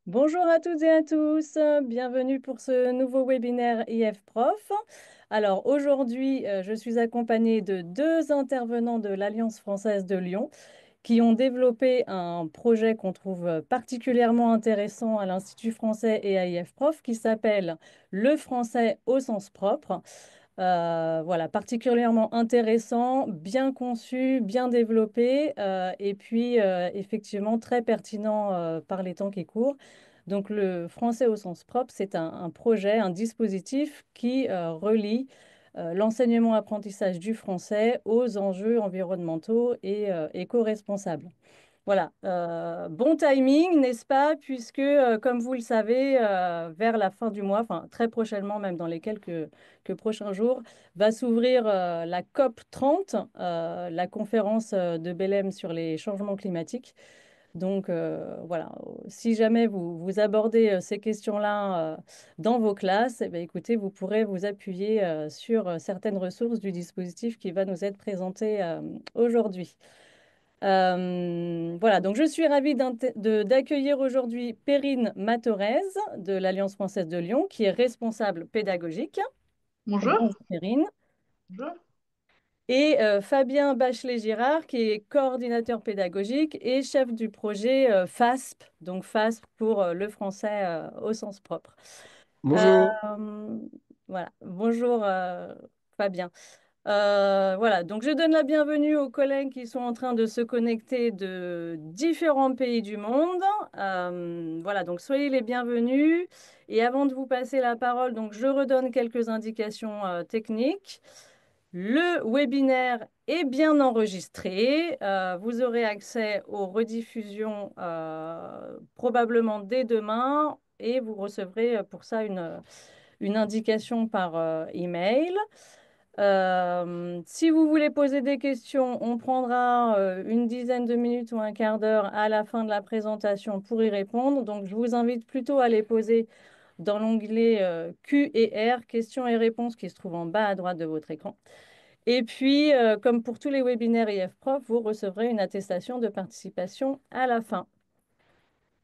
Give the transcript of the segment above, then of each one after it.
Bonjour à toutes et à tous, bienvenue pour ce nouveau webinaire IF Prof. Alors aujourd'hui, je suis accompagnée de deux intervenants de l'Alliance française de Lyon qui ont développé un projet qu'on trouve particulièrement intéressant à l'Institut français et à IF Prof qui s'appelle Le français au sens propre. Voilà, particulièrement intéressant, bien conçu, bien développé et puis effectivement très pertinent par les temps qui courent. Donc le français au sens propre, c'est un projet, un dispositif qui relie l'enseignement-apprentissage du français aux enjeux environnementaux et éco-responsables. Voilà, bon timing, n'est-ce pas? Puisque, comme vous le savez, vers la fin du mois, enfin très prochainement, même dans les quelques prochains jours, va s'ouvrir la COP 30, la conférence de Belém sur les changements climatiques. Donc voilà, si jamais vous abordez ces questions-là dans vos classes, eh bien, écoutez, vous pourrez vous appuyer sur certaines ressources du dispositif qui va nous être présenté aujourd'hui. Voilà, donc je suis ravie d'accueillir aujourd'hui Perrine Matorez de l'Alliance française de Lyon, qui est responsable pédagogique. Bonjour. Bonjour Perrine. Bonjour. Et Fabien Bachelet-Girard, qui est coordinateur pédagogique et chef du projet FASP, donc FASP pour le français au sens propre. Euh, Bonjour. voilà, bonjour Fabien. Voilà, donc je donne la bienvenue aux collègues qui sont en train de se connecter de différents pays du monde. Voilà, donc soyez les bienvenus. Et avant de vous passer la parole, donc je redonne quelques indications techniques. Le webinaire est bien enregistré. Vous aurez accès aux rediffusions probablement dès demain et vous recevrez pour ça une indication par email. Si vous voulez poser des questions, on prendra une dizaine de minutes ou un quart d'heure à la fin de la présentation pour y répondre. Donc, je vous invite plutôt à les poser dans l'onglet Q et R, questions et réponses qui se trouve en bas à droite de votre écran. Et puis, comme pour tous les webinaires IF Prof, vous recevrez une attestation de participation à la fin.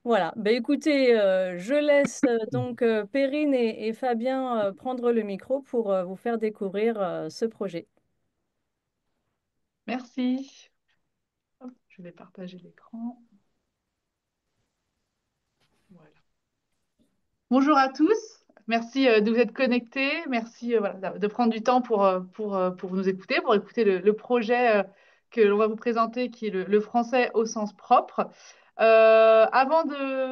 Voilà, ben écoutez, je laisse donc Perrine et Fabien prendre le micro pour vous faire découvrir ce projet. Merci. Hop, je vais partager l'écran. Voilà. Bonjour à tous. Merci de vous être connectés. Merci voilà, de prendre du temps pour nous écouter, pour écouter le projet que l'on va vous présenter, qui est le français au sens propre. Avant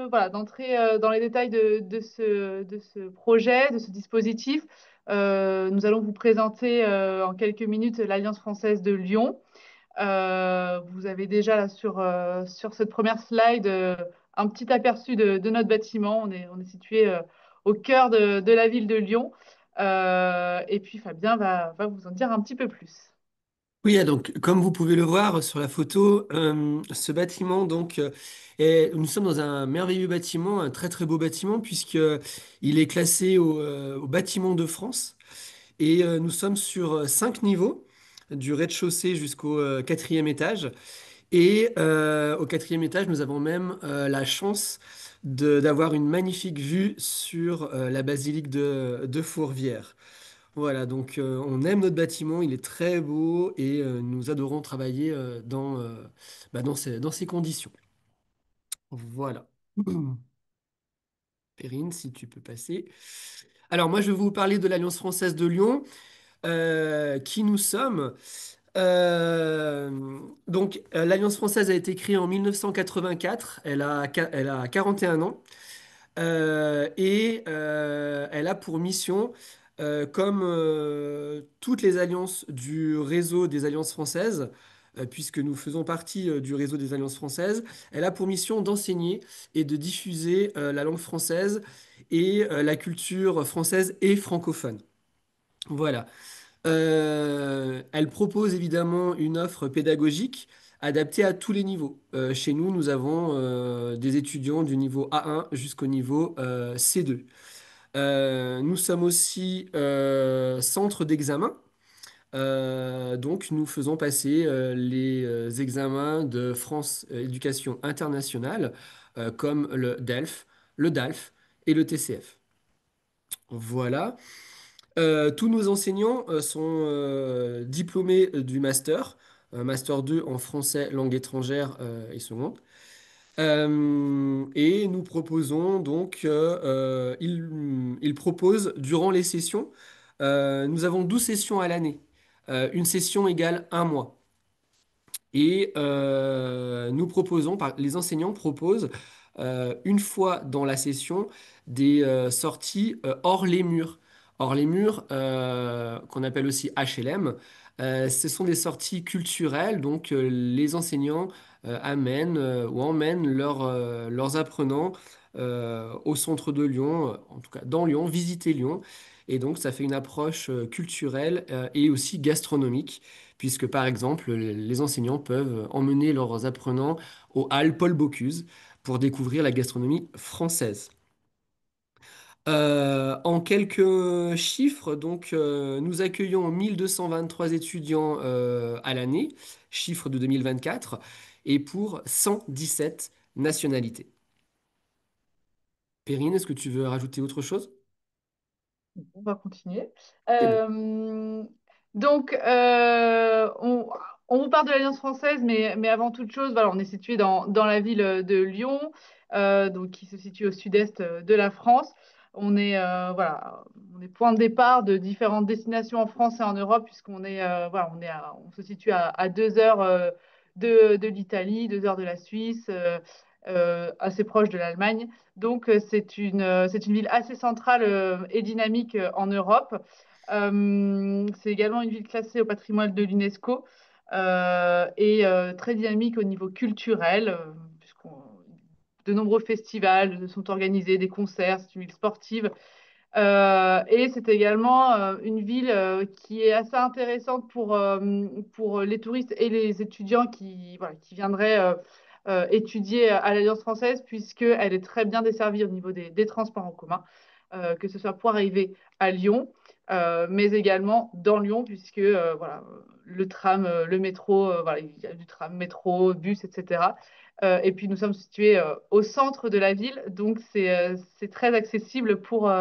voilà, d'entrer dans les détails de ce projet, de ce dispositif, nous allons vous présenter en quelques minutes l'Alliance française de Lyon. Vous avez déjà là, sur cette première slide un petit aperçu de notre bâtiment. On est situé au cœur de la ville de Lyon. Et puis Fabien va vous en dire un petit peu plus. Oui, donc comme vous pouvez le voir sur la photo, ce bâtiment nous sommes dans un merveilleux bâtiment, un très très beau bâtiment puisque il est classé au bâtiment de France et nous sommes sur 5 niveaux du rez-de-chaussée jusqu'au quatrième étage et au quatrième étage nous avons même la chance d'avoir une magnifique vue sur la basilique de Fourvière. Voilà, donc on aime notre bâtiment, il est très beau et nous adorons travailler dans ces conditions. Voilà. Perrine, si tu peux passer. Alors moi, je vais vous parler de l'Alliance française de Lyon. Qui nous sommes. L'Alliance française a été créée en 1984, elle a 41 ans. Elle a pour mission, comme toutes les alliances du réseau des alliances françaises, puisque nous faisons partie du réseau des alliances françaises, elle a pour mission d'enseigner et de diffuser la langue française et la culture française et francophone. Voilà. Elle propose évidemment une offre pédagogique adaptée à tous les niveaux. Chez nous, nous avons des étudiants du niveau A1 jusqu'au niveau C2. Nous sommes aussi centre d'examen. Donc, nous faisons passer les examens de France Éducation Internationale, comme le DELF, le DALF et le TCF. Voilà. Tous nos enseignants sont diplômés du master, master 2 en français, langue étrangère et seconde. Et nous proposons donc, ils proposent durant les sessions, nous avons 12 sessions à l'année. Une session égale un mois. Et nous proposons, les enseignants proposent une fois dans la session des sorties hors les murs. Hors les murs, qu'on appelle aussi HLM, ce sont des sorties culturelles, donc les enseignants amènent ou emmènent leurs apprenants au centre de Lyon, en tout cas dans Lyon, visiter Lyon. Et donc ça fait une approche culturelle et aussi gastronomique puisque par exemple, les enseignants peuvent emmener leurs apprenants aux Halles Paul Bocuse pour découvrir la gastronomie française. En quelques chiffres, donc, nous accueillons 1223 étudiants à l'année, chiffre de 2024, et pour 117 nationalités. Perrine, est-ce que tu veux rajouter autre chose? On va continuer. C'est bon. Donc, on vous parle de l'Alliance française, mais avant toute chose, voilà, on est situé dans la ville de Lyon, donc, qui se situe au sud-est de la France. Voilà, on est point de départ de différentes destinations en France et en Europe, puisqu'on est, voilà, on se situe à 2 heures de l'Italie, 2 heures de la Suisse, assez proche de l'Allemagne. Donc, c'est une ville assez centrale et dynamique en Europe. C'est également une ville classée au patrimoine de l'UNESCO et très dynamique au niveau culturel, puisqu'on de nombreux festivals sont organisés, des concerts, c'est une ville sportive. Et c'est également une ville qui est assez intéressante pour les touristes et les étudiants voilà, qui viendraient étudier à l'Alliance française, puisqu'elle est très bien desservie au niveau des transports en commun, que ce soit pour arriver à Lyon, mais également dans Lyon, puisque voilà, le tram, le métro, voilà, il y a du tram, métro, bus, etc. Et puis nous sommes situés au centre de la ville, donc c'est très accessible pour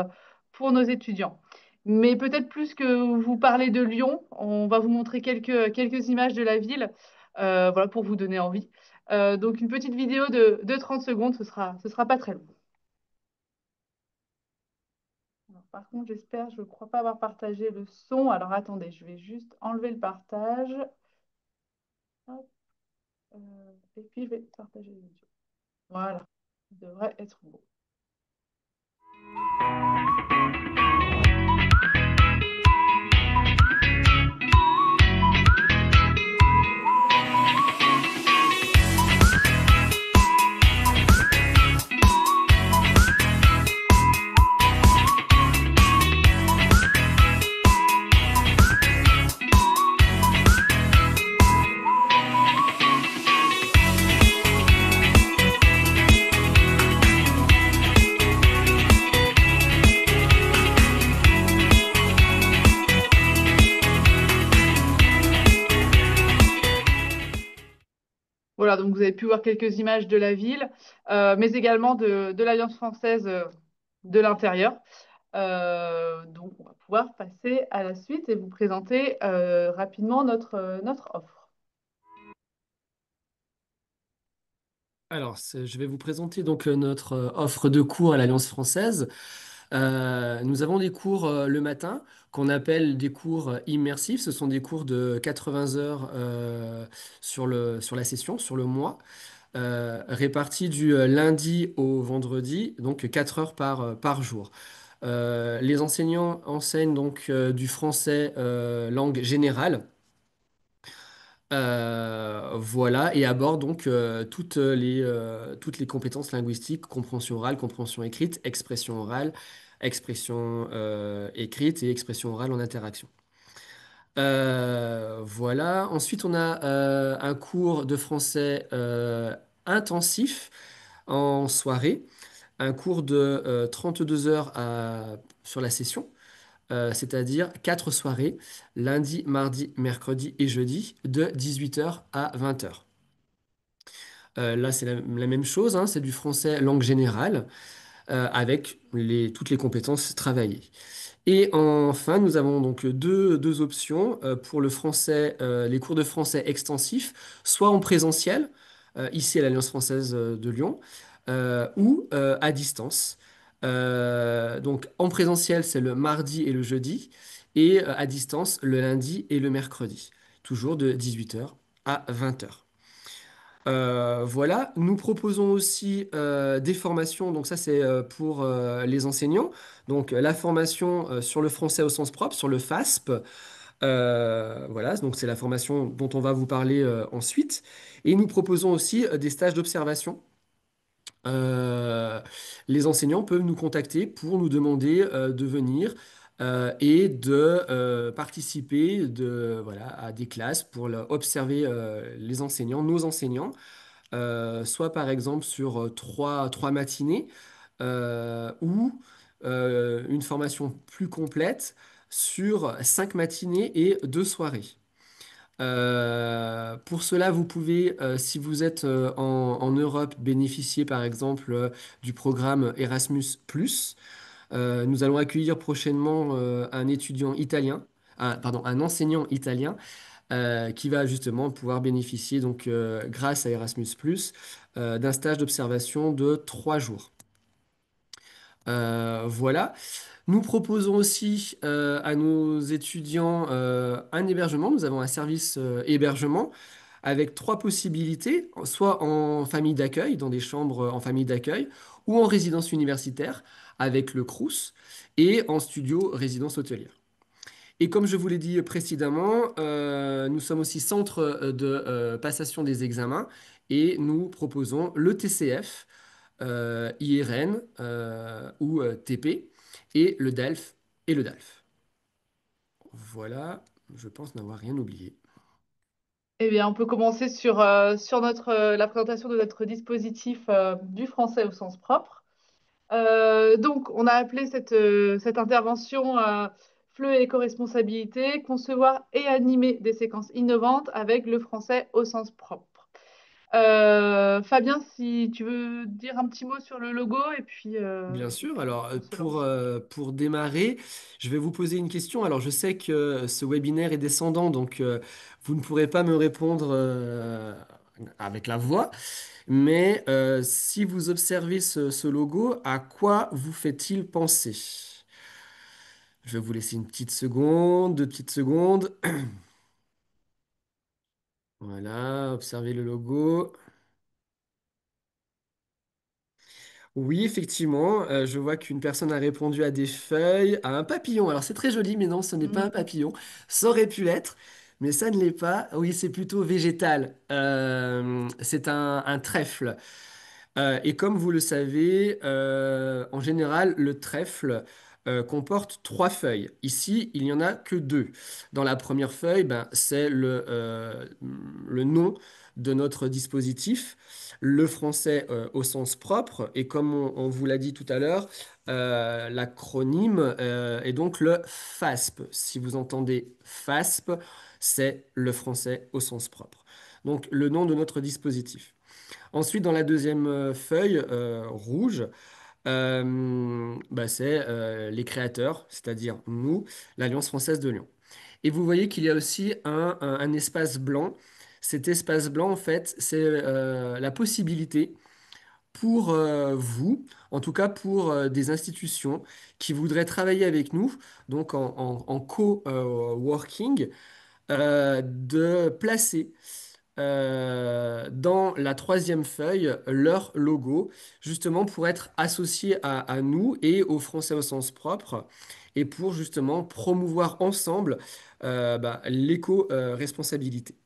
nos étudiants. Mais peut-être plus que vous parlez de Lyon, on va vous montrer quelques images de la ville, voilà, pour vous donner envie. Donc une petite vidéo de 30 secondes, ce sera pas très long. Alors, par contre, j'espère, je ne crois pas avoir partagé le son. Alors attendez, je vais juste enlever le partage. Hop, et puis je vais partager le vidéo. Voilà, ça devrait être bon. Voilà, donc vous avez pu voir quelques images de la ville, mais également de l'Alliance française de l'intérieur. Donc, on va pouvoir passer à la suite et vous présenter rapidement notre offre. Alors, je vais vous présenter donc notre offre de cours à l'Alliance française. Nous avons des cours le matin qu'on appelle des cours immersifs. Ce sont des cours de 80 heures sur la session, sur le mois, répartis du lundi au vendredi, donc 4 heures par jour. Les enseignants enseignent donc du français langue générale. Voilà, et aborde donc toutes les compétences linguistiques, compréhension orale, compréhension écrite, expression orale, expression écrite et expression orale en interaction. Voilà. Ensuite, on a un cours de français intensif en soirée, un cours de 32 heures sur la session, c'est-à-dire 4 soirées, lundi, mardi, mercredi et jeudi, de 18 heures à 20 heures. Là, c'est la même chose, hein, c'est du français langue générale. avec toutes les compétences travaillées. Et enfin, nous avons donc deux options pour le français, les cours de français extensifs, soit en présentiel, ici à l'Alliance française de Lyon, ou à distance. Donc en présentiel, c'est le mardi et le jeudi, et à distance, le lundi et le mercredi, toujours de 18h à 20h. Voilà, nous proposons aussi des formations, donc ça c'est pour les enseignants, donc la formation sur le français au sens propre, sur le FASP, voilà, donc c'est la formation dont on va vous parler ensuite, et nous proposons aussi des stages d'observation. Euh, les enseignants peuvent nous contacter pour nous demander de venir et de participer voilà, à des classes pour observer les enseignants, nos enseignants soit par exemple sur trois matinées ou une formation plus complète sur 5 matinées et 2 soirées. Pour cela, vous pouvez, si vous êtes en Europe, bénéficier par exemple du programme Erasmus+. Nous allons accueillir prochainement un étudiant italien, pardon, un enseignant italien qui va justement pouvoir bénéficier, donc, grâce à Erasmus+, d'un stage d'observation de 3 jours. Voilà. Nous proposons aussi à nos étudiants un hébergement. Nous avons un service hébergement avec 3 possibilités, soit en famille d'accueil, dans des chambres en famille d'accueil, ou en résidence universitaire avec le Crous, et en studio résidence hôtelière. Et comme je vous l'ai dit précédemment, nous sommes aussi centre de passation des examens et nous proposons le TCF, IRN ou TP et le DELF et le DALF. Voilà, je pense n'avoir rien oublié. Eh bien, on peut commencer sur la présentation de notre dispositif du français au sens propre. Donc, on a appelé cette intervention FLE et éco-responsabilité, concevoir et animer des séquences innovantes avec le français au sens propre. Fabien, si tu veux dire un petit mot sur le logo Bien et sûr, puis alors on se lance. pour démarrer, je vais vous poser une question. Alors je sais que ce webinaire est descendant, donc vous ne pourrez pas me répondre avec la voix, mais si vous observez ce logo, à quoi vous fait-il penser? Je vais vous laisser une petite seconde, 2 petites secondes. Voilà, observez le logo. Oui, effectivement, je vois qu'une personne a répondu à des feuilles, à un papillon. Alors c'est très joli, mais non, ce n'est pas un Mm. papillon. Ça aurait pu l'être, mais ça ne l'est pas. Oui, c'est plutôt végétal. C'est un trèfle. Et comme vous le savez, en général, le trèfle comporte 3 feuilles. Ici, il n'y en a que 2. Dans la première feuille, ben, c'est le nom de notre dispositif, le français au sens propre. Et comme on vous l'a dit tout à l'heure, l'acronyme est donc le FASP. Si vous entendez FASP, c'est le français au sens propre. Donc, le nom de notre dispositif. Ensuite, dans la deuxième feuille rouge, bah, c'est les créateurs, c'est-à-dire nous, l'Alliance française de Lyon. Et vous voyez qu'il y a aussi un espace blanc. Cet espace blanc, en fait, c'est la possibilité pour vous, en tout cas pour des institutions qui voudraient travailler avec nous, donc en co-working, de placer dans la troisième feuille leur logo, justement pour être associé à nous et aux Français au sens propre, et pour justement promouvoir ensemble bah, l'éco-responsabilité.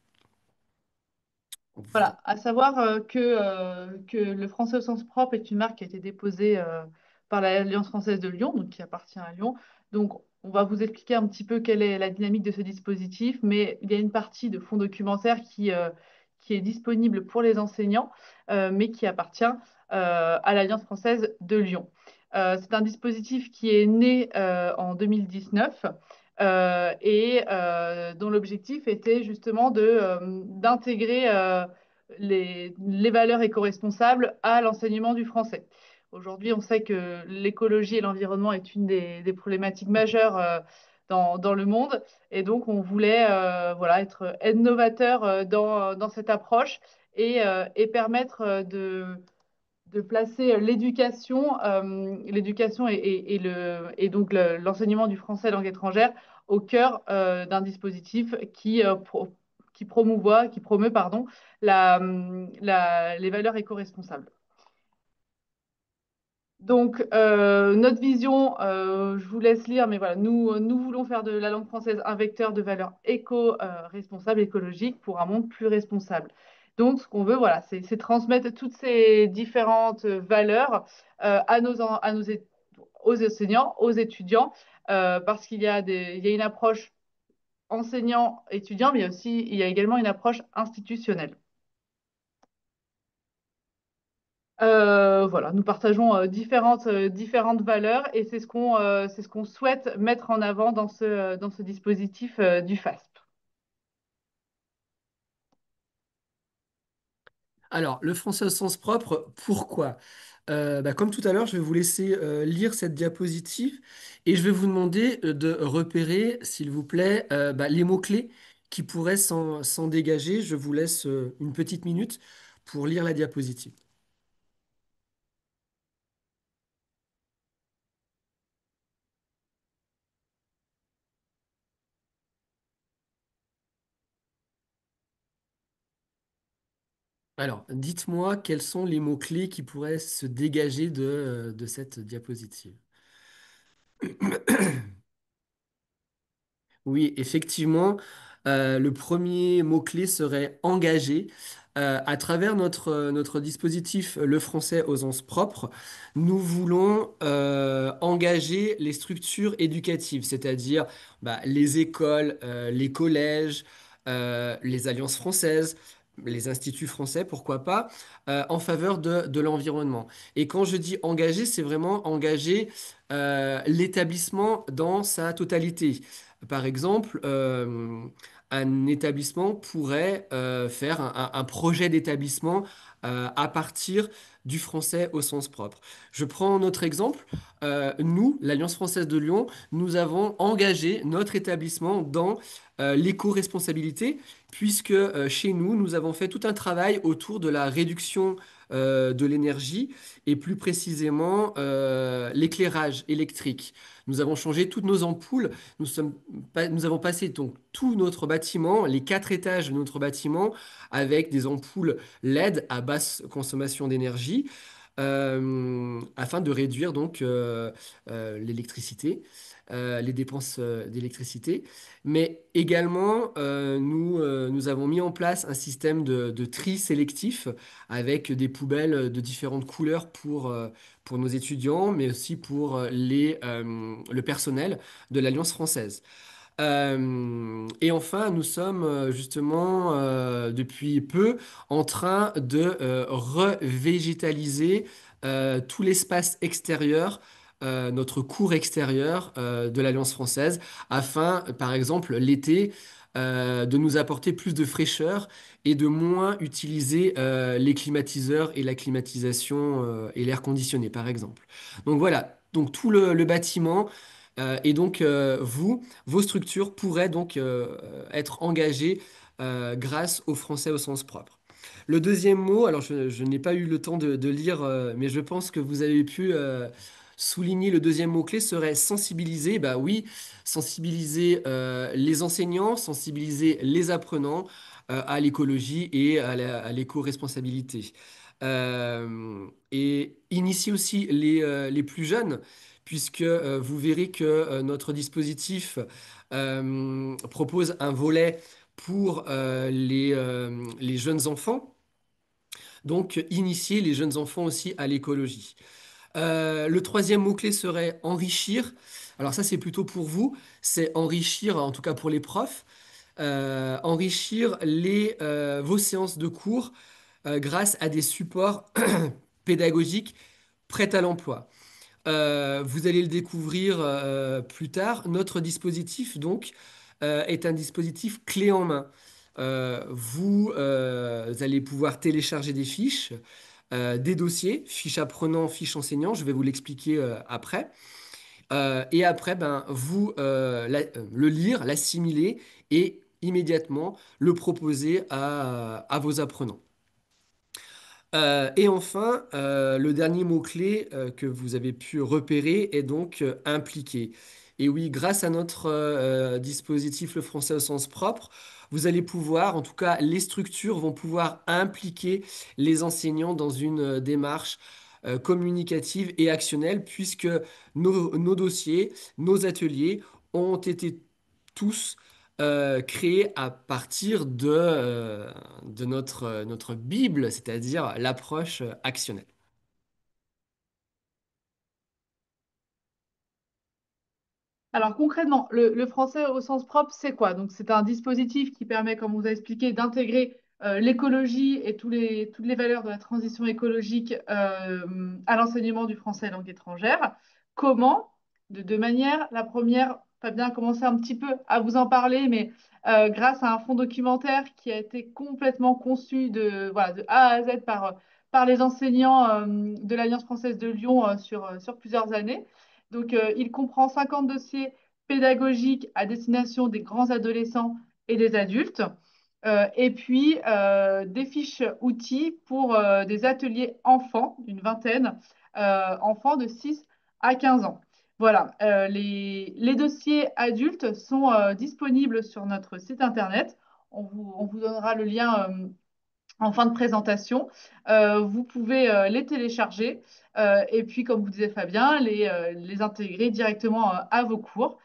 Voilà, à savoir que le français au sens propre est une marque qui a été déposée par l'Alliance française de Lyon, donc qui appartient à Lyon. Donc, on va vous expliquer un petit peu quelle est la dynamique de ce dispositif, mais il y a une partie de fonds documentaire qui est disponible pour les enseignants, mais qui appartient à l'Alliance française de Lyon. C'est un dispositif qui est né en 2019 dont l'objectif était justement d'intégrer les valeurs éco-responsables à l'enseignement du français. Aujourd'hui, on sait que l'écologie et l'environnement est une des problématiques majeures dans le monde. Et donc, on voulait voilà, être innovateur dans cette approche et permettre de placer l'éducation et donc l'enseignement du français langue étrangère au cœur d'un dispositif qui promeut pardon, les valeurs éco-responsables. Donc, notre vision, je vous laisse lire, mais voilà, nous voulons faire de la langue française un vecteur de valeurs éco-responsables, écologiques, pour un monde plus responsable. Donc, ce qu'on veut, voilà, c'est transmettre toutes ces différentes valeurs aux enseignants, aux étudiants, parce il y a une approche enseignant-étudiant, mais il y a également une approche institutionnelle. Voilà, nous partageons différentes valeurs et c'est ce qu'on souhaite mettre en avant dans ce dispositif du FASP. Alors, le français au sens propre, pourquoi? Comme tout à l'heure, je vais vous laisser lire cette diapositive et je vais vous demander de repérer, s'il vous plaît, les mots-clés qui pourraient s'en dégager. Je vous laisse une petite minute pour lire la diapositive. Alors, dites-moi quels sont les mots-clés qui pourraient se dégager de cette diapositive. Oui, effectivement, le premier mot-clé serait engagé. À travers notre dispositif Le français aux sens propres, nous voulons engager les structures éducatives, c'est-à-dire les écoles, les collèges, les alliances françaises, les instituts français, pourquoi pas, en faveur de l'environnement. Et quand je dis engager, c'est vraiment engager l'établissement dans sa totalité. Par exemple, un établissement pourrait faire un projet d'établissement à partir du français au sens propre. Je prends notre exemple. Nous, l'Alliance française de Lyon, nous avons engagé notre établissement dans l'éco-responsabilité, puisque chez nous, nous avons fait tout un travail autour de la réduction de l'énergie et plus précisément l'éclairage électrique. Nous avons changé toutes nos ampoules. Nous avons passé donc tout notre bâtiment, les 4 étages de notre bâtiment, avec des ampoules LED à basse consommation d'énergie, afin de réduire donc l'électricité, les dépenses d'électricité. Mais également, nous avons mis en place un système de tri sélectif avec des poubelles de différentes couleurs pour nos étudiants, mais aussi pour le personnel de l'Alliance française. Et enfin, nous sommes justement depuis peu en train de revégétaliser tout l'espace extérieur, notre cour extérieure de l'Alliance française, afin, par exemple, l'été, de nous apporter plus de fraîcheur et de moins utiliser les climatiseurs et la climatisation et l'air conditionné, par exemple. Donc voilà, donc tout le bâtiment. Et donc, vos structures pourraient donc être engagées grâce au français au sens propre. Le deuxième mot, alors je n'ai pas eu le temps de lire, mais je pense que vous avez pu souligner le deuxième mot-clé serait sensibiliser. Bah oui, sensibiliser les enseignants, sensibiliser les apprenants à l'écologie et à l'éco-responsabilité. Et initier aussi les plus jeunes puisque vous verrez que notre dispositif propose un volet pour les jeunes enfants, donc initier les jeunes enfants aussi à l'écologie. Le troisième mot-clé serait enrichir. Alors ça, c'est plutôt pour vous, c'est enrichir, en tout cas pour les profs, enrichir vos séances de cours grâce à des supports pédagogiques prêts à l'emploi. Vous allez le découvrir plus tard. Notre dispositif, donc, est un dispositif clé en main. Vous allez pouvoir télécharger des fiches des dossiers, fiche apprenant, fiche enseignant, je vais vous l'expliquer après. Et après, ben, vous le lire, l'assimiler et immédiatement le proposer à vos apprenants. Et enfin, le dernier mot-clé que vous avez pu repérer est donc impliqué. Et oui, grâce à notre dispositif Le français au sens propre, vous allez pouvoir, en tout cas les structures vont pouvoir impliquer les enseignants dans une démarche communicative et actionnelle, puisque nos dossiers, nos ateliers ont été tous créés à partir de notre Bible, c'est-à-dire l'approche actionnelle. Alors concrètement, le français au sens propre, c'est quoi? Donc c'est un dispositif qui permet, comme on vous a expliqué, d'intégrer l'écologie et toutes les valeurs de la transition écologique à l'enseignement du français langue étrangère. Comment? De deux manières. La première, Fabien a commencé un petit peu à vous en parler, mais grâce à un fonds documentaire qui a été complètement conçu voilà, de A à Z par les enseignants de l'Alliance française de Lyon sur plusieurs années. Donc, il comprend 50 dossiers pédagogiques à destination des grands adolescents et des adultes, et puis des fiches outils pour des ateliers enfants, une vingtaine, enfants de 6 à 15 ans. Voilà, les dossiers adultes sont disponibles sur notre site internet. On vous donnera le lien en fin de présentation. Vous pouvez les télécharger et puis, comme vous disait Fabien, les intégrer directement à vos cours.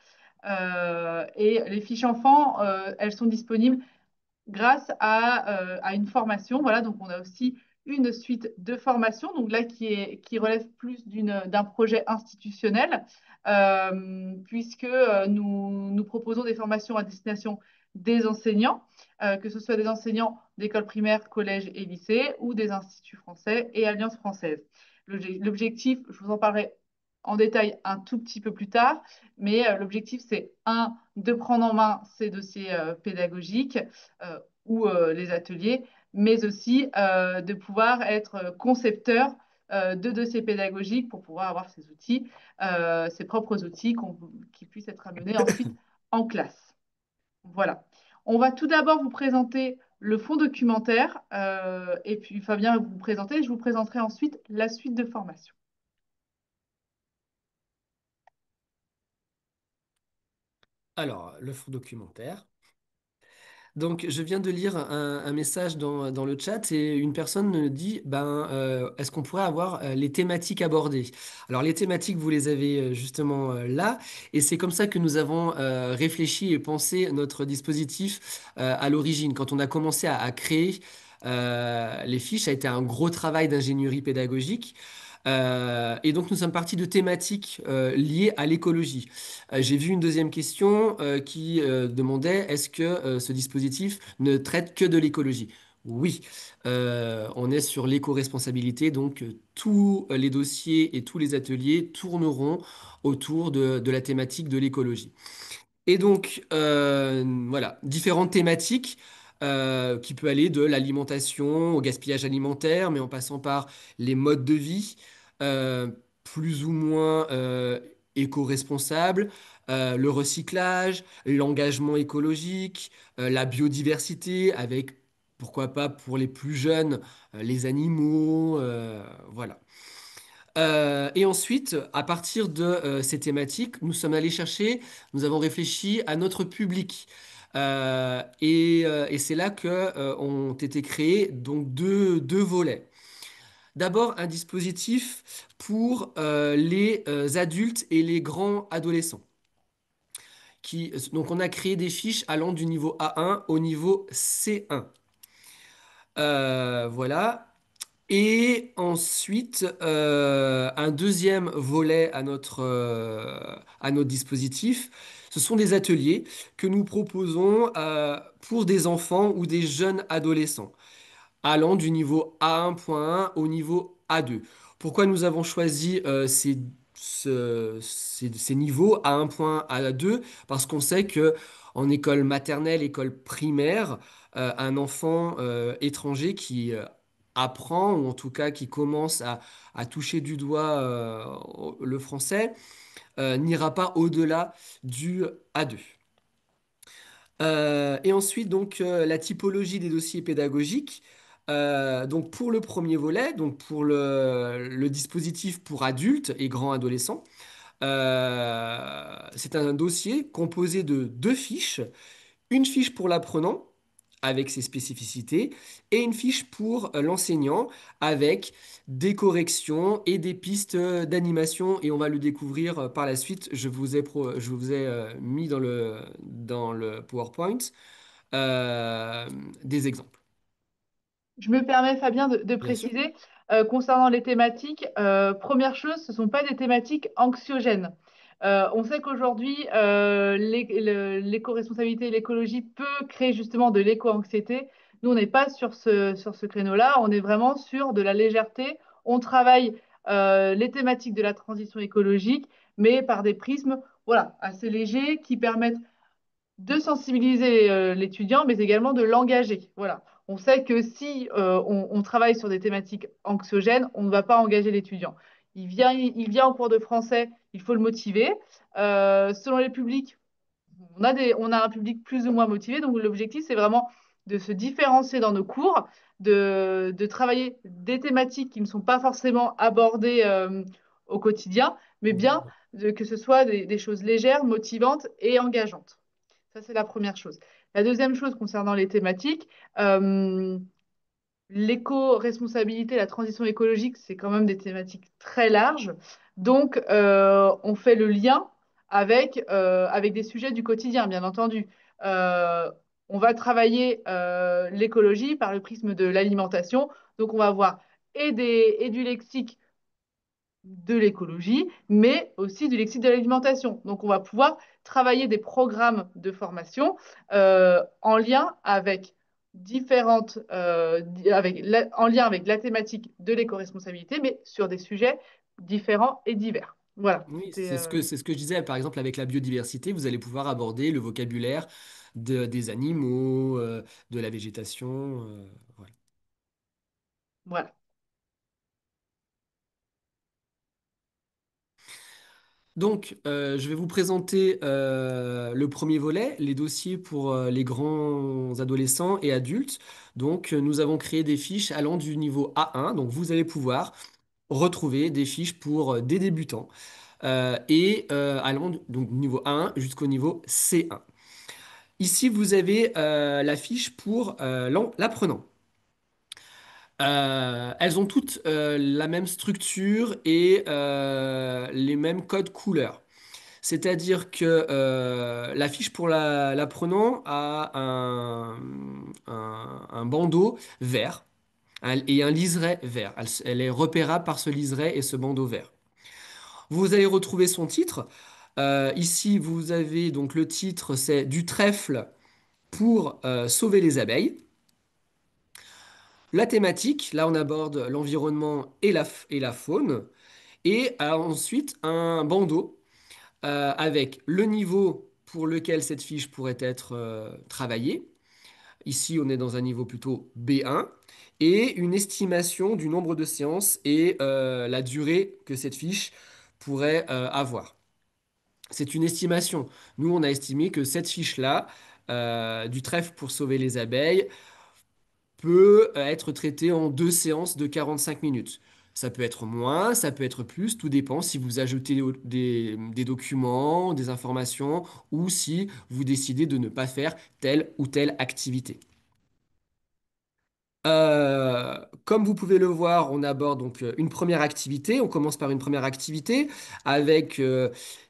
Et les fiches enfants, elles sont disponibles grâce à une formation. Voilà, donc on a aussi une suite de formations, donc là qui relève plus d'un projet institutionnel, puisque nous proposons des formations à destination des enseignants, que ce soit des enseignants d'école primaire, collège et lycée, ou des instituts français et alliances françaises. L'objectif, je vous en parlerai en détail un tout petit peu plus tard, mais l'objectif, c'est de prendre en main ces dossiers pédagogiques, ou les ateliers, mais aussi de pouvoir être concepteur de dossiers pédagogiques pour pouvoir avoir ces outils, ses propres outils qui puissent être amenés ensuite en classe. Voilà. On va tout d'abord vous présenter le fond documentaire, et puis Fabien va vous présenter, je vous présenterai ensuite la suite de formation. Alors, le fond documentaire. Donc, je viens de lire un message dans le chat et une personne me dit, ben, est-ce qu'on pourrait avoir les thématiques abordées? Alors, les thématiques, vous les avez justement là, et c'est comme ça que nous avons réfléchi et pensé notre dispositif à l'origine. Quand on a commencé à créer les fiches, ça a été un gros travail d'ingénierie pédagogique. Et donc nous sommes partis de thématiques liées à l'écologie. J'ai vu une deuxième question qui demandait est-ce que ce dispositif ne traite que de l'écologie? Oui, on est sur l'éco-responsabilité, donc tous les dossiers et tous les ateliers tourneront autour de la thématique de l'écologie. Et donc, voilà, différentes thématiques qui peuvent aller de l'alimentation au gaspillage alimentaire, mais en passant par les modes de vie, euh, plus ou moins éco-responsables, le recyclage, l'engagement écologique, la biodiversité, avec, pourquoi pas, pour les plus jeunes, les animaux, voilà. Et ensuite, à partir de ces thématiques, nous sommes allés chercher, nous avons réfléchi à notre public. Et c'est là que ont été créés donc deux volets. D'abord, un dispositif pour les adultes et les grands adolescents. Donc, on a créé des fiches allant du niveau A1 au niveau C1. Voilà. Et ensuite, un deuxième volet à notre dispositif, ce sont des ateliers que nous proposons pour des enfants ou des jeunes adolescents, allant du niveau A1.1 au niveau A2. Pourquoi nous avons choisi ces niveaux A1.1 à A2? Parce qu'on sait que en école maternelle, école primaire, un enfant étranger qui apprend, ou en tout cas qui commence à toucher du doigt le français, n'ira pas au-delà du A2. Et ensuite, donc, la typologie des dossiers pédagogiques. Donc, pour le premier volet, donc pour le dispositif pour adultes et grands adolescents, c'est un dossier composé de deux fiches. Une fiche pour l'apprenant avec ses spécificités et une fiche pour l'enseignant avec des corrections et des pistes d'animation. Et on va le découvrir par la suite. Je vous ai mis dans le PowerPoint euh, des exemples. Je me permets, Fabien, de Bien sûr. préciser, concernant les thématiques, première chose, ce ne sont pas des thématiques anxiogènes. On sait qu'aujourd'hui, l'éco-responsabilité et l'écologie peut créer justement de l'éco-anxiété. Nous, on n'est pas sur ce créneau-là, on est vraiment sur de la légèreté. On travaille les thématiques de la transition écologique, mais par des prismes voilà, assez légers qui permettent de sensibiliser l'étudiant, mais également de l'engager. Voilà. On sait que si on travaille sur des thématiques anxiogènes, on ne va pas engager l'étudiant. Il vient en cours de français, il faut le motiver. Selon les publics, on a un public plus ou moins motivé, donc l'objectif, c'est vraiment de se différencier dans nos cours, de travailler des thématiques qui ne sont pas forcément abordées au quotidien, mais bien que ce soit des choses légères, motivantes et engageantes. Ça, c'est la première chose. La deuxième chose concernant les thématiques, euh, l'éco-responsabilité, la transition écologique, c'est quand même des thématiques très larges. Donc, on fait le lien avec des sujets du quotidien, bien entendu. Euh, on va travailler l'écologie par le prisme de l'alimentation. Donc, on va avoir et du lexique de l'écologie, mais aussi du lexique de l'alimentation. Donc, on va pouvoir travailler des programmes de formation en lien avec en lien avec la thématique de l'éco-responsabilité, mais sur des sujets différents et divers. Voilà, Oui, c'était c'est ce que je disais. Par exemple, avec la biodiversité, vous allez pouvoir aborder le vocabulaire des animaux, de la végétation. Voilà. voilà. Donc, je vais vous présenter le premier volet, les dossiers pour les grands adolescents et adultes. Donc, nous avons créé des fiches allant du niveau A1. Donc, vous allez pouvoir retrouver des fiches pour des débutants allant donc, du niveau A1 jusqu'au niveau C1. Ici, vous avez la fiche pour l'apprenant. Elles ont toutes la même structure et les mêmes codes couleurs. C'est-à-dire que la fiche pour l'apprenant a un bandeau vert et un liseré vert. Elle est repérable par ce liseré et ce bandeau vert. Vous allez retrouver son titre. Ici, vous avez donc le titre, c'est du trèfle pour sauver les abeilles. La thématique, là on aborde l'environnement et la faune. Et ensuite un bandeau avec le niveau pour lequel cette fiche pourrait être travaillée. Ici on est dans un niveau plutôt B1. Et une estimation du nombre de séances et la durée que cette fiche pourrait avoir. C'est une estimation. Nous on a estimé que cette fiche-là, du trèfle pour sauver les abeilles, peut être traité en deux séances de 45 minutes. Ça peut être moins, ça peut être plus, tout dépend si vous ajoutez des documents, des informations ou si vous décidez de ne pas faire telle ou telle activité. Comme vous pouvez le voir, on aborde donc une première activité. On commence par une première activité avec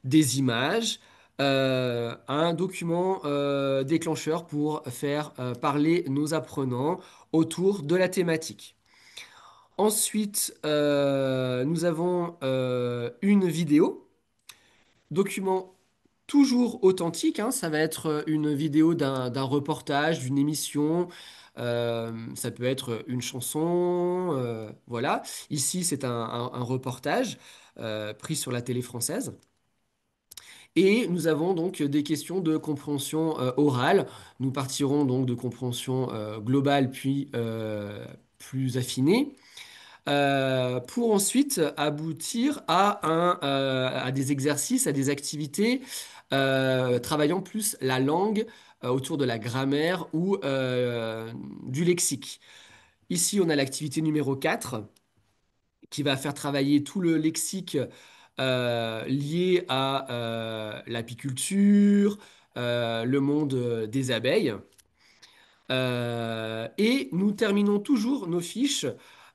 des images, un document déclencheur pour faire parler nos apprenants autour de la thématique. Ensuite, nous avons une vidéo, document toujours authentique, hein, ça va être une vidéo d'un reportage, d'une émission, ça peut être une chanson, voilà. Ici, c'est un reportage pris sur la télé française. Et nous avons donc des questions de compréhension orale. Nous partirons donc de compréhension globale, puis plus affiné, pour ensuite aboutir à des exercices, à des activités travaillant plus la langue autour de la grammaire ou du lexique. Ici, on a l'activité numéro 4 qui va faire travailler tout le lexique lié à l'apiculture, le monde des abeilles. Et nous terminons toujours nos fiches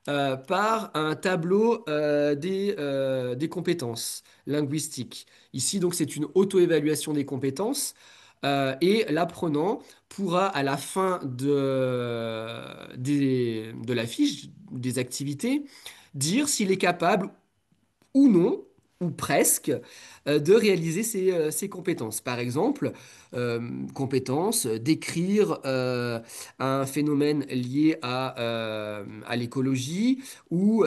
par un tableau des compétences linguistiques. Ici, donc, c'est une auto-évaluation des compétences. Et l'apprenant pourra, à la fin de la fiche, des activités, dire s'il est capable ou non, ou presque, de réaliser ces compétences. Par exemple, compétences, d'écrire un phénomène lié à l'écologie ou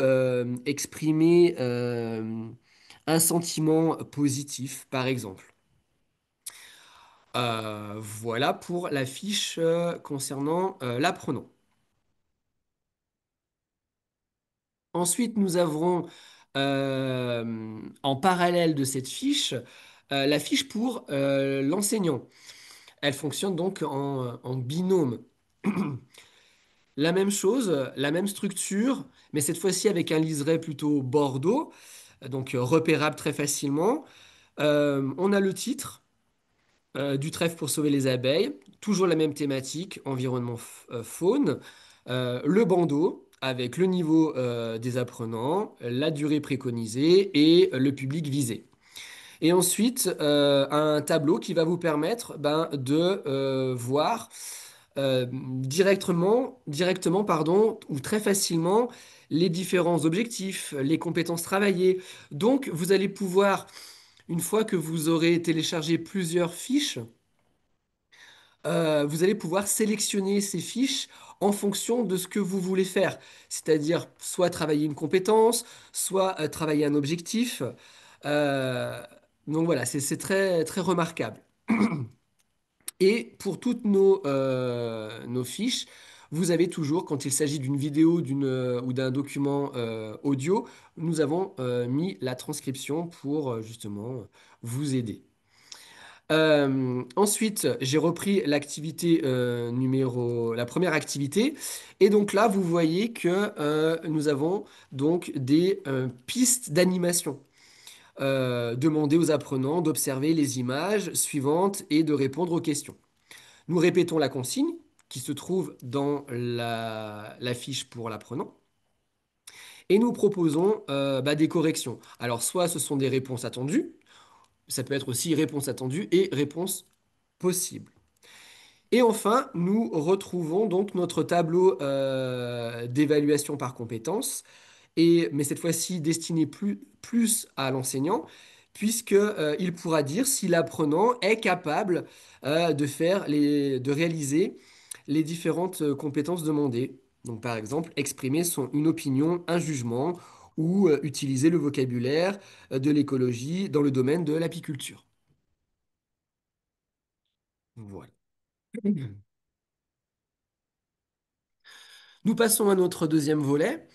exprimer un sentiment positif, par exemple. Voilà pour la fiche concernant l'apprenant. Ensuite, nous avons en parallèle de cette fiche la fiche pour l'enseignant. Elle fonctionne donc en binôme. La même chose, la même structure, mais cette fois-ci avec un liseré plutôt bordeaux, donc repérable très facilement. On a le titre du trèfle pour sauver les abeilles, toujours la même thématique, environnement faune, le bandeau avec le niveau des apprenants, la durée préconisée et le public visé. Et ensuite, un tableau qui va vous permettre de voir directement, pardon, ou très facilement les différents objectifs, les compétences travaillées. Donc, vous allez pouvoir, une fois que vous aurez téléchargé plusieurs fiches, vous allez pouvoir sélectionner ces fiches en fonction de ce que vous voulez faire. C'est-à-dire soit travailler une compétence, soit travailler un objectif. Euh, donc voilà, c'est très, très remarquable. Et pour toutes nos fiches, vous avez toujours, quand il s'agit d'une vidéo ou d'un document audio, nous avons mis la transcription pour justement vous aider. Ensuite, j'ai repris la première activité. Et donc là, vous voyez que nous avons donc des pistes d'animation. Demander aux apprenants d'observer les images suivantes et de répondre aux questions. Nous répétons la consigne qui se trouve dans la fiche pour l'apprenant. Et nous proposons des corrections. Alors, soit ce sont des réponses attendues, ça peut être aussi réponse attendue et réponse possible. Et enfin, nous retrouvons donc notre tableau d'évaluation par compétences, mais cette fois-ci destiné plus à l'enseignant, puisque, il pourra dire si l'apprenant est capable de réaliser les différentes compétences demandées. Donc, par exemple, exprimer une opinion, un jugement, ou utiliser le vocabulaire de l'écologie dans le domaine de l'apiculture. Voilà. Nous passons à notre deuxième volet,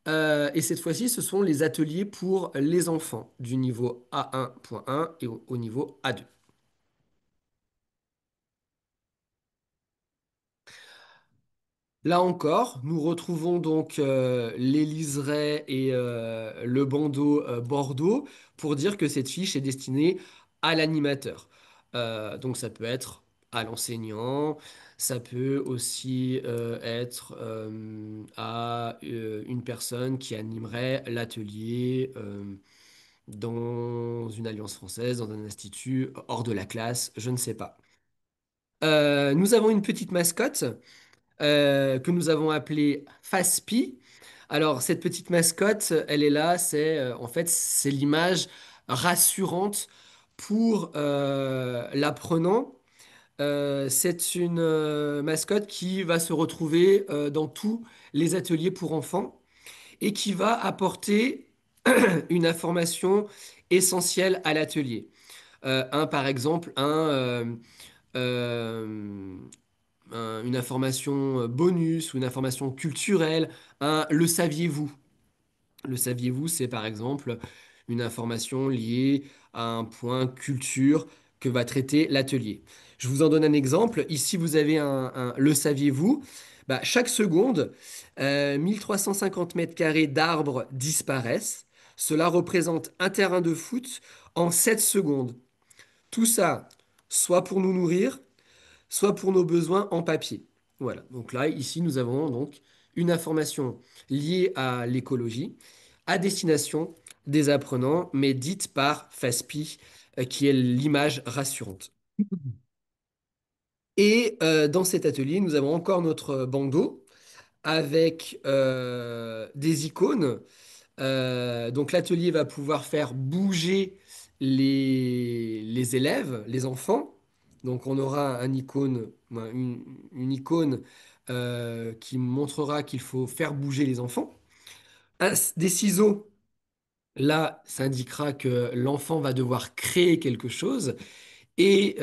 et cette fois-ci, ce sont les ateliers pour les enfants du niveau A1.1 et au niveau A2. Là encore, nous retrouvons donc les liserés et le bandeau bordeaux pour dire que cette fiche est destinée à l'animateur. Donc ça peut être à l'enseignant, ça peut aussi être à une personne qui animerait l'atelier dans une alliance française, dans un institut, hors de la classe, je ne sais pas. Nous avons une petite mascotte que nous avons appelée Faspi. Alors, cette petite mascotte, elle est là, en fait, c'est l'image rassurante pour l'apprenant. C'est une mascotte qui va se retrouver dans tous les ateliers pour enfants et qui va apporter une information essentielle à l'atelier. Par exemple, euh, une information bonus ou une information culturelle, un le saviez-vous? Le saviez-vous, c'est par exemple une information liée à un point culture que va traiter l'atelier. Je vous en donne un exemple. Ici, vous avez le saviez-vous? Bah, chaque seconde, 1350 mètres carrés d'arbres disparaissent. Cela représente un terrain de foot en 7 secondes. Tout ça, soit pour nous nourrir, soit pour nos besoins en papier. Voilà. Donc là, ici, nous avons donc une information liée à l'écologie, à destination des apprenants, mais dite par FASPI, qui est l'image rassurante. Et dans cet atelier, nous avons encore notre bandeau avec des icônes. Donc l'atelier va pouvoir faire bouger les élèves, les enfants. Donc on aura un icône, une icône qui montrera qu'il faut faire bouger les enfants. Des ciseaux, là, ça indiquera que l'enfant va devoir créer quelque chose. Et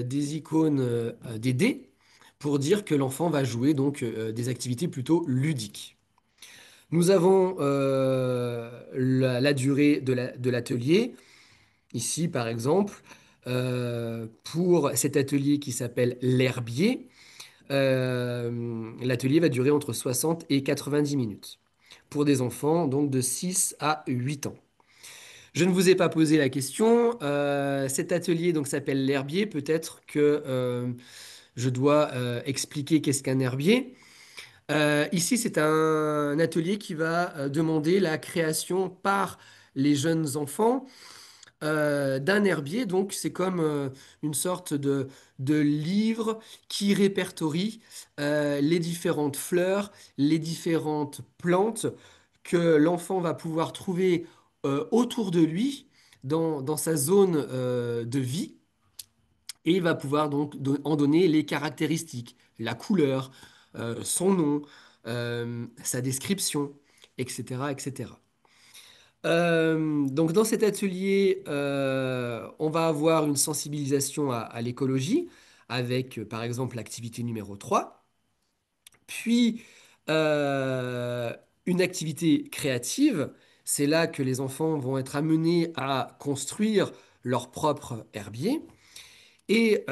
des icônes, des dés, pour dire que l'enfant va jouer donc des activités plutôt ludiques. Nous avons la durée de l'atelier. Ici, par exemple, pour cet atelier qui s'appelle l'herbier, l'atelier va durer entre 60 et 90 minutes. Pour des enfants donc de 6 à 8 ans. Je ne vous ai pas posé la question. Cet atelier donc s'appelle l'herbier. Peut-être que je dois expliquer qu'est-ce qu'un herbier. Ici, c'est un atelier qui va demander la création par les jeunes enfants d'un herbier. Donc, c'est comme une sorte de livre qui répertorie les différentes fleurs, les différentes plantes que l'enfant va pouvoir trouver autour de lui, dans sa zone de vie, et il va pouvoir donc en donner les caractéristiques, la couleur, son nom, sa description, etc., etc. Donc dans cet atelier, on va avoir une sensibilisation à l'écologie avec par exemple l'activité numéro 3, puis euh, une activité créative. C'est là que les enfants vont être amenés à construire leur propre herbier. Et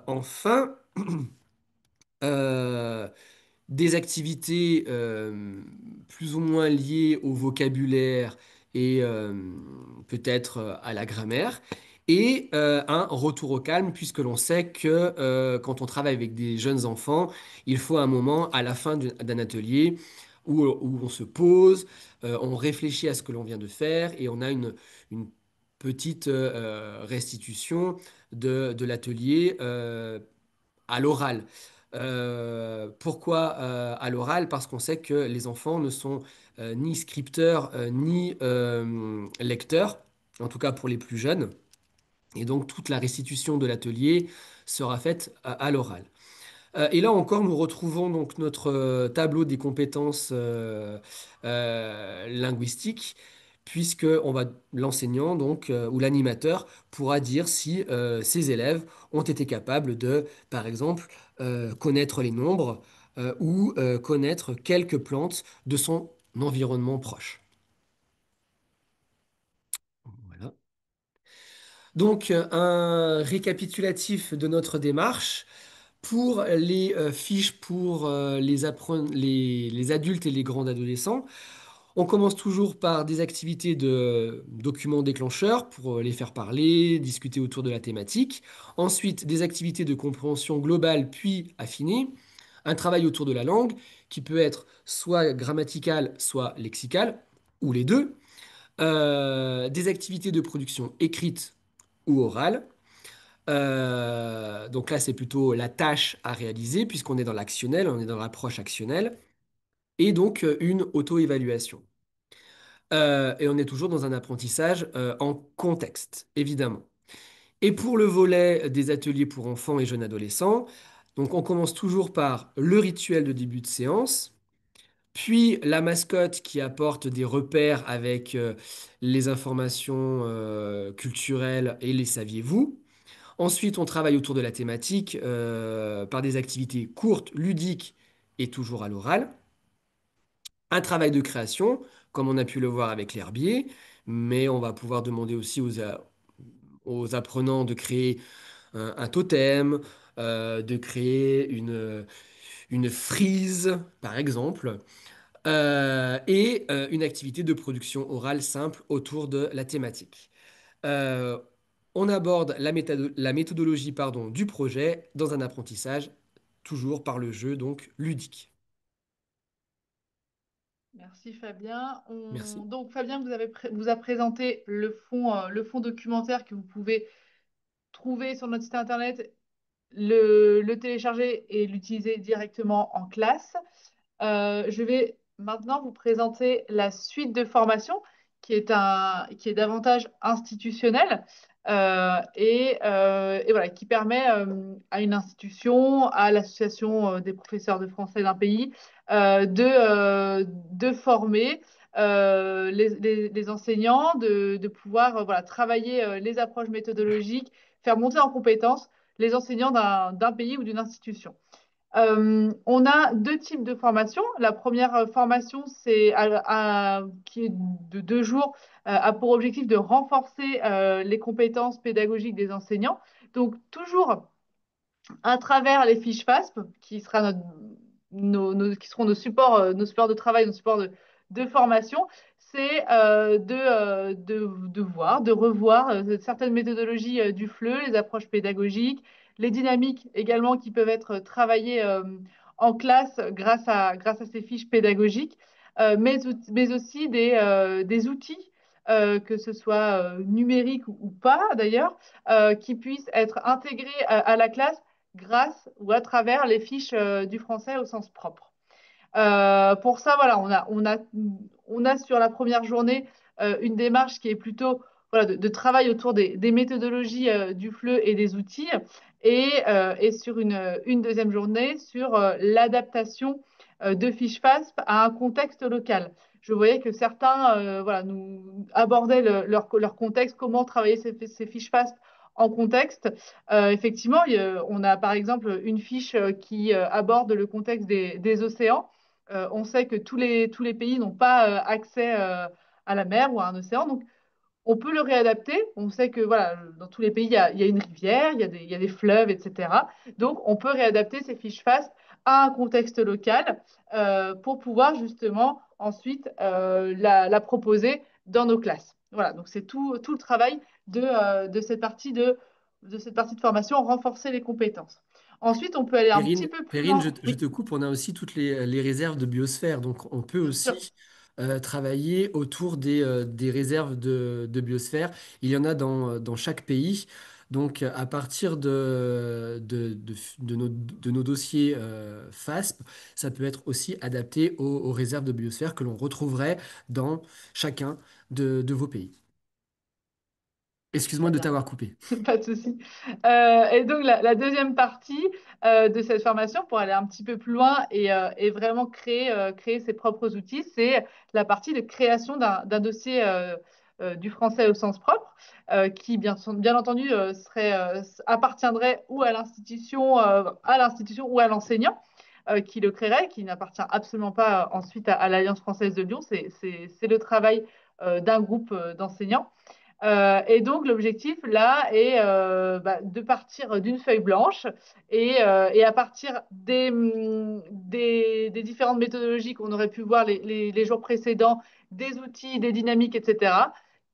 enfin, euh, des activités plus ou moins liées au vocabulaire et peut-être à la grammaire, et un retour au calme, puisque l'on sait que quand on travaille avec des jeunes enfants, il faut un moment à la fin d'un atelier où on se pose, on réfléchit à ce que l'on vient de faire, et on a une petite restitution de l'atelier à l'oral. Pourquoi à l'oral? Parce qu'on sait que les enfants ne sont ni scripteurs ni lecteurs, en tout cas pour les plus jeunes. Et donc toute la restitution de l'atelier sera faite à l'oral. Et là encore, nous retrouvons donc notre tableau des compétences linguistiques, puisque l'enseignant donc ou l'animateur pourra dire si ses élèves ont été capables de, par exemple, connaître les nombres ou connaître quelques plantes de son environnement proche. Voilà. Donc, un récapitulatif de notre démarche. Pour les fiches pour les adultes et les grands adolescents, on commence toujours par des activités de documents déclencheurs pour les faire parler, discuter autour de la thématique. Ensuite, des activités de compréhension globale puis affinée. Un travail autour de la langue qui peut être soit grammatical, soit lexical, ou les deux. Des activités de production écrite ou orale. Donc là, c'est plutôt la tâche à réaliser, puisqu'on est dans l'actionnel, on est dans l'approche actionnelle, et donc une auto-évaluation. Et on est toujours dans un apprentissage en contexte, évidemment. Et pour le volet des ateliers pour enfants et jeunes adolescents, donc on commence toujours par le rituel de début de séance, puis la mascotte qui apporte des repères avec les informations culturelles et les saviez-vous. Ensuite, on travaille autour de la thématique par des activités courtes, ludiques et toujours à l'oral. Un travail de création, comme on a pu le voir avec l'herbier, mais on va pouvoir demander aussi aux apprenants de créer un totem, de créer une frise, par exemple, et une activité de production orale simple autour de la thématique. Euh, on aborde la méthodologie pardon, du projet dans un apprentissage, toujours par le jeu, donc ludique. Merci Fabien. Merci. Donc Fabien vous a présenté le fond documentaire que vous pouvez trouver sur notre site internet, le télécharger et l'utiliser directement en classe. Je vais maintenant vous présenter la suite de formation qui est davantage institutionnelle et voilà, qui permet à une institution, à l'association des professeurs de français d'un pays, de former les enseignants, de pouvoir voilà, travailler les approches méthodologiques, faire monter en compétence les enseignants d'un pays ou d'une institution. On a deux types de formations. La première formation, qui est de 2 jours, a pour objectif de renforcer les compétences pédagogiques des enseignants. Donc, toujours à travers les fiches FASP, qui sera qui seront nos supports de travail, nos supports de formation, c'est de voir, de revoir certaines méthodologies du FLE, les approches pédagogiques, les dynamiques également qui peuvent être travaillées en classe grâce à ces fiches pédagogiques, mais aussi des outils, que ce soit numériques ou pas d'ailleurs, qui puissent être intégrés à la classe grâce ou à travers les fiches du français au sens propre. Pour ça, voilà, on a sur la première journée une démarche qui est plutôt voilà, de travail autour des méthodologies du FLE et des outils, et sur une deuxième journée sur l'adaptation de fiches FASP à un contexte local. Je voyais que certains voilà, nous abordaient leur contexte, comment travailler ces fiches FASP en contexte. Effectivement, on a par exemple une fiche qui aborde le contexte des océans. On sait que tous les pays n'ont pas accès à la mer ou à un océan. Donc, on peut le réadapter. On sait que voilà, dans tous les pays, il y a une rivière, il y a des fleuves, etc. Donc, on peut réadapter ces fiches FAST à un contexte local pour pouvoir justement ensuite la proposer dans nos classes. Voilà, donc c'est tout le travail de de cette partie de formation, renforcer les compétences. Ensuite, on peut aller un petit peu plus Perrine, loin. je Oui, te coupe, on a aussi toutes les réserves de biosphère. Donc, on peut bien sûr. aussi travailler autour des réserves de biosphère. Il y en a dans chaque pays. Donc, à partir de nos dossiers FASP, ça peut être aussi adapté aux réserves de biosphère que l'on retrouverait dans chacun de vos pays. Excuse-moi Très de bien. t'avoir coupé. Pas de souci. Et donc, la deuxième partie de cette formation, pour aller un petit peu plus loin et vraiment créer ses propres outils, c'est la partie de création d'un dossier du français au sens propre, qui, bien entendu, appartiendrait ou à l'institution ou à l'enseignant qui le créerait, qui n'appartient absolument pas ensuite à l'Alliance française de Lyon. C'est le travail d'un groupe d'enseignants. Et donc, l'objectif là est de partir d'une feuille blanche et à partir des différentes méthodologies qu'on aurait pu voir les jours précédents, des outils, des dynamiques, etc.,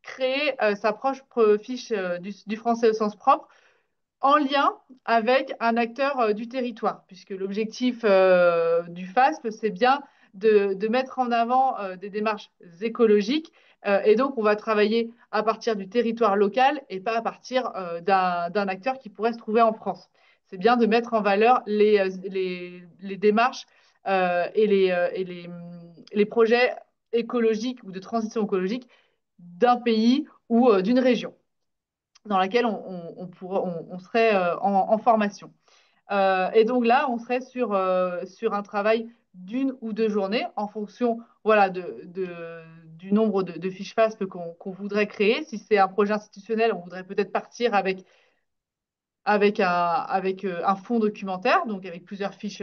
créer sa propre fiche du français au sens propre en lien avec un acteur du territoire, puisque l'objectif du FASP, c'est bien de mettre en avant des démarches écologiques. Et donc, on va travailler à partir du territoire local et pas à partir d'un acteur qui pourrait se trouver en France. C'est bien de mettre en valeur les démarches et les projets écologiques ou de transition écologique d'un pays ou d'une région dans laquelle on serait en formation. Et donc là, on serait sur un travail d'1 ou 2 journées en fonction voilà, du nombre de fiches FASP qu'on voudrait créer. Si c'est un projet institutionnel, on voudrait peut-être partir avec avec un fond documentaire, donc avec plusieurs fiches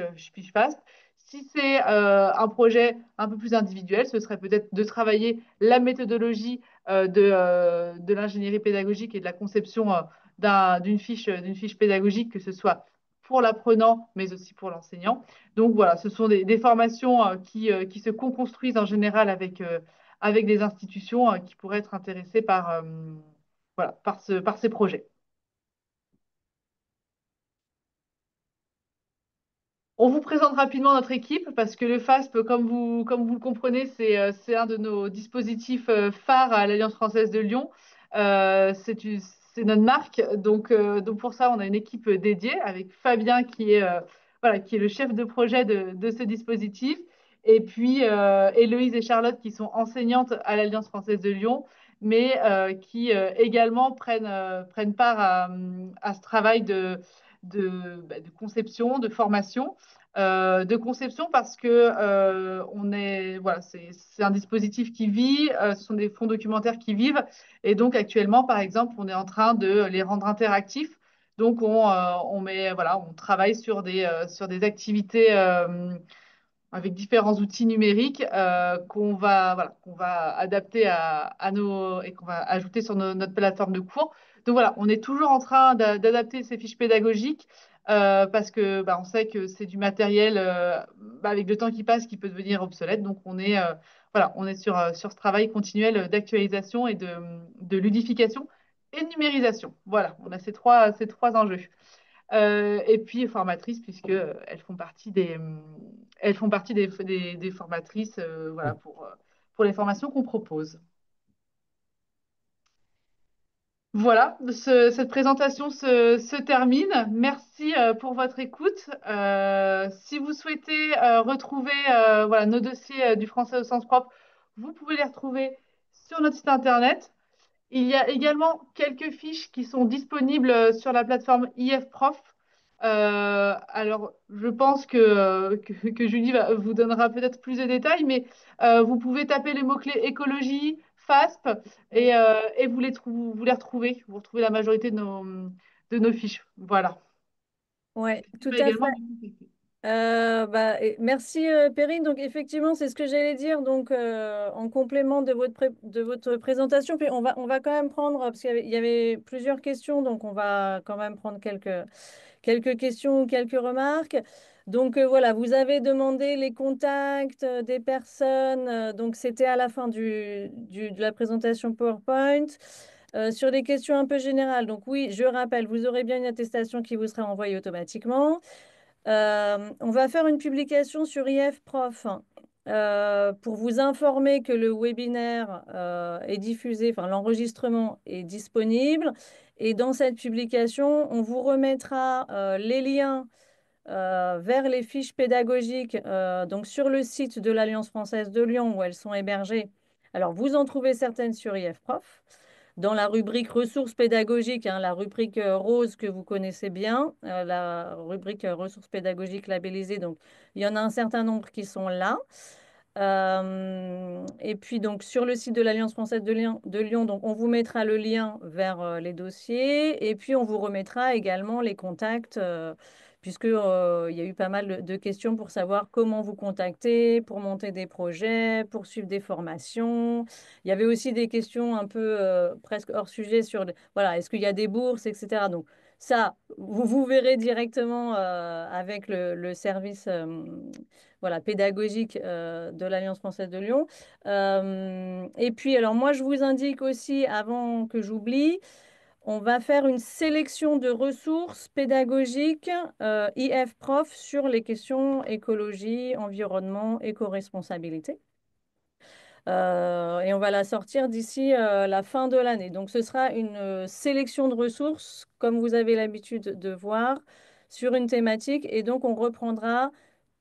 FAST. Si c'est un projet un peu plus individuel, ce serait peut-être de travailler la méthodologie de l'ingénierie pédagogique et de la conception d'une fiche pédagogique, que ce soit pour l'apprenant, mais aussi pour l'enseignant. Donc voilà, ce sont des formations qui se co-construisent en général avec des institutions qui pourraient être intéressées voilà, par ces projets. On vous présente rapidement notre équipe parce que le FASP, comme vous le comprenez, c'est un de nos dispositifs phares à l'Alliance française de Lyon. C'est notre marque. Donc pour ça, on a une équipe dédiée avec Fabien voilà, qui est le chef de projet de ce dispositif. Et puis Héloïse et Charlotte qui sont enseignantes à l'Alliance française de Lyon, mais qui également prennent part à ce travail de conception, de formation. De conception parce que voilà, c'est un dispositif qui vit, ce sont des fonds documentaires qui vivent, et donc actuellement, par exemple, on est en train de les rendre interactifs. Donc voilà, on travaille sur des activités avec différents outils numériques voilà, qu'on va adapter et qu'on va ajouter sur notre plateforme de cours. Donc voilà, on est toujours en train d'adapter ces fiches pédagogiques parce que on sait que c'est du matériel avec le temps qui passe qui peut devenir obsolète. Donc voilà, on est sur ce travail continuel d'actualisation et de ludification et de numérisation. Voilà, on a ces trois enjeux. Et puis formatrices, puisque elles font partie des formatrices voilà, pour les formations qu'on propose. Voilà, cette présentation se termine. Merci pour votre écoute. Si vous souhaitez retrouver voilà, nos dossiers du français au sens propre, vous pouvez les retrouver sur notre site internet. Il y a également quelques fiches qui sont disponibles sur la plateforme IF Prof. Alors, je pense que Julie vous donnera peut-être plus de détails, mais vous pouvez taper les mots-clés écologie, FASP, et vous les retrouvez. Vous retrouvez la majorité de nos fiches. Voilà. Ouais, N'hésitez tout pas à également à fait. nous contacter. Merci Perrine. Donc effectivement, c'est ce que j'allais dire. Donc en complément de de votre présentation, puis on va quand même prendre, parce il y avait plusieurs questions, donc on va quand même prendre quelques questions ou quelques remarques. Donc voilà, vous avez demandé les contacts des personnes. Donc c'était à la fin de la présentation PowerPoint. Sur les questions un peu générales, donc oui, je rappelle, vous aurez bien une attestation qui vous sera envoyée automatiquement. On va faire une publication sur IF Prof pour vous informer que le webinaire est diffusé, enfin l'enregistrement est disponible. Et dans cette publication, on vous remettra les liens vers les fiches pédagogiques donc sur le site de l'Alliance française de Lyon où elles sont hébergées. Alors, vous en trouvez certaines sur IF Prof. Dans la rubrique ressources pédagogiques, hein, la rubrique rose que vous connaissez bien, la rubrique ressources pédagogiques labellisées, donc il y en a un certain nombre qui sont là. Et puis donc sur le site de l'Alliance française de Lyon, donc on vous mettra le lien vers les dossiers et puis on vous remettra également les contacts puisque il y a eu pas mal de questions pour savoir comment vous contacter, pour monter des projets, pour suivre des formations. Il y avait aussi des questions un peu presque hors sujet sur voilà, est-ce qu'il y a des bourses, etc. Donc ça, vous verrez directement avec le service voilà, pédagogique de l'Alliance française de Lyon. Et puis, alors moi, je vous indique aussi, avant que j'oublie, on va faire une sélection de ressources pédagogiques IF Prof sur les questions écologie, environnement, éco-responsabilité. Et on va la sortir d'ici la fin de l'année. Donc, ce sera une sélection de ressources, comme vous avez l'habitude de voir, sur une thématique. Et donc, on reprendra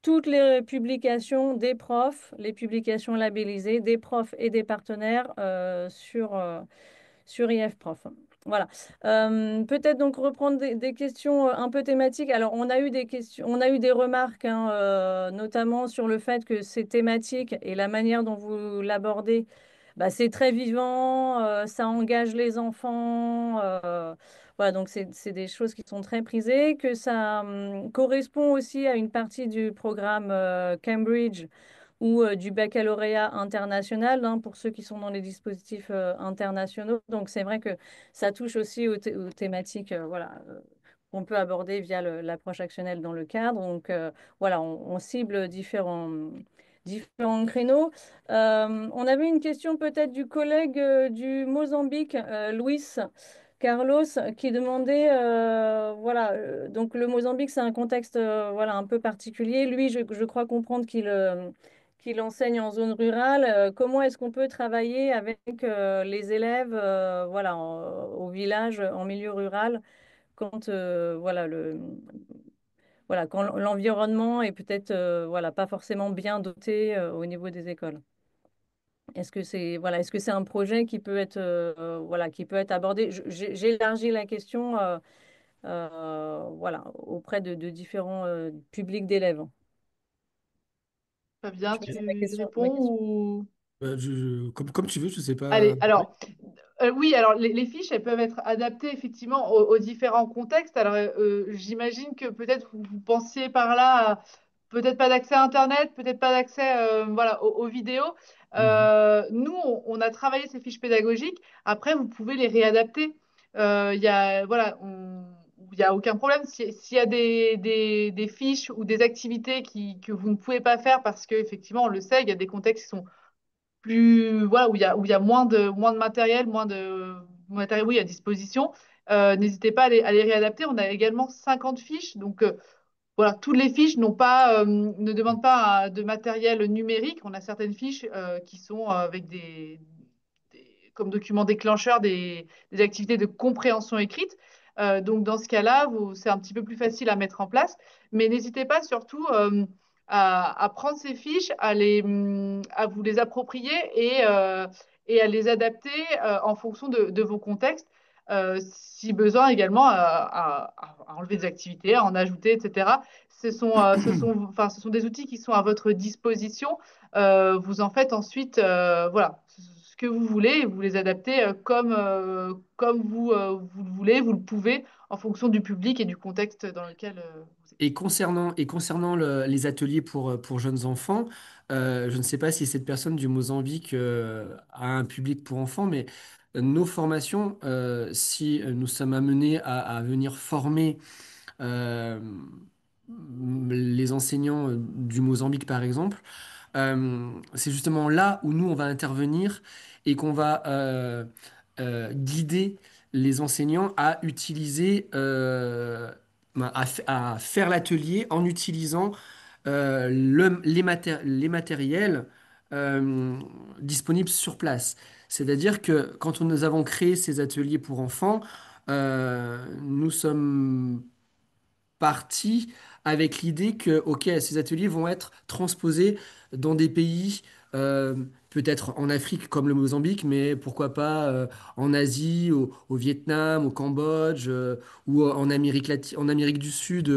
toutes les publications des profs, les publications labellisées des profs et des partenaires sur IF Prof. Voilà. Peut-être donc reprendre des questions un peu thématiques. Alors, on a eu des questions, on a eu des remarques, hein, notamment sur le fait que ces thématiques et la manière dont vous l'abordez bah, c'est très vivant, ça engage les enfants. Voilà, donc c'est des choses qui sont très prisées, que ça correspond aussi à une partie du programme Cambridge ou du baccalauréat international, hein, pour ceux qui sont dans les dispositifs internationaux. Donc c'est vrai que ça touche aussi aux thématiques voilà, qu'on peut aborder via l'approche actionnelle dans le cadre. Donc voilà, on cible différents créneaux. On avait une question peut-être du collègue du Mozambique, Luis Carlos, qui demandait, voilà, donc le Mozambique, c'est un contexte voilà, un peu particulier. Lui, je crois comprendre qu'il enseigne en zone rurale. Comment est-ce qu'on peut travailler avec les élèves voilà, au village, en milieu rural, quand, voilà, voilà, quand l'environnement est peut-être voilà, pas forcément bien doté au niveau des écoles? Est-ce que c'est voilà, est-ce que c'est un projet qui peut être voilà, qui peut être abordé? J'élargis la question voilà, auprès de différents publics d'élèves. Fabien, Je me disais tu ma réponds question. ou... Comme tu veux, je sais pas. Allez, alors, oui, alors les fiches, elles peuvent être adaptées effectivement aux différents contextes. Alors, j'imagine que peut-être vous pensiez par là, peut-être pas d'accès à Internet, peut-être pas d'accès voilà, aux vidéos. Mhm. Nous, on a travaillé ces fiches pédagogiques. Après, vous pouvez les réadapter. Il y a, voilà, il y a aucun problème. S'il y a des fiches ou des activités que vous ne pouvez pas faire parce qu'effectivement, on le sait, il y a des contextes qui sont plus voilà où il y a moins de matériel, moins de matériel oui à disposition. N'hésitez pas à les réadapter. On a également 50 fiches, donc voilà, toutes les fiches ne demandent pas de matériel numérique. On a certaines fiches qui sont avec comme document déclencheur des activités de compréhension écrite. Donc dans ce cas-là, c'est un petit peu plus facile à mettre en place. Mais n'hésitez pas surtout à prendre ces fiches, à vous les approprier et à les adapter en fonction de vos contextes. Si besoin également à enlever des activités, à en ajouter, etc. Enfin, ce sont des outils qui sont à votre disposition. Vous en faites ensuite voilà, ce que vous voulez et vous les adaptez comme vous le voulez, vous le pouvez en fonction du public et du contexte dans lequel vous êtes. Et concernant les ateliers pour jeunes enfants, je ne sais pas si cette personne du Mozambique a un public pour enfants, mais nos formations, si nous sommes amenés à venir former euh, les enseignants du Mozambique, par exemple, c'est justement là où nous, on va intervenir et qu'on va guider les enseignants à utiliser, à faire l'atelier en utilisant les matériels euh, disponibles sur place. C'est-à-dire que quand nous avons créé ces ateliers pour enfants, nous sommes parti avec l'idée que, ok, ces ateliers vont être transposés dans des pays, euh, peut-être en Afrique comme le Mozambique, mais pourquoi pas en Asie, au Vietnam, au Cambodge, ou en Amérique du Sud,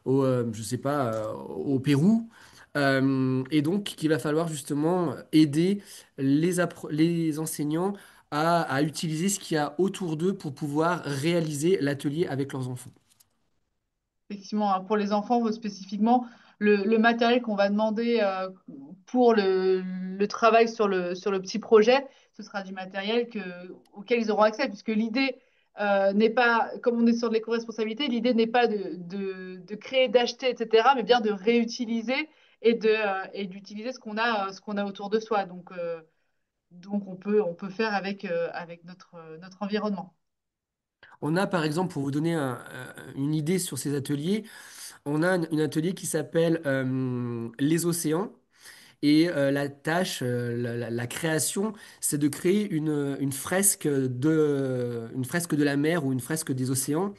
je sais pas, au Pérou. Et donc, qu'il va falloir justement aider les enseignants à utiliser ce qu'il y a autour d'eux pour pouvoir réaliser l'atelier avec leurs enfants. Effectivement, hein, pour les enfants spécifiquement, le matériel qu'on va demander pour le travail sur le petit projet, ce sera du matériel auquel ils auront accès, puisque l'idée n'est pas, comme on est sur de l'éco-responsabilité, l'idée n'est pas de créer, d'acheter, etc., mais bien de réutiliser et d'utiliser ce qu'on a autour de soi. Donc on peut faire avec notre environnement. On a par exemple, pour vous donner une idée sur ces ateliers, on a un atelier qui s'appelle Les océans. Et la tâche, la création, c'est de créer une fresque de la mer ou une fresque des océans.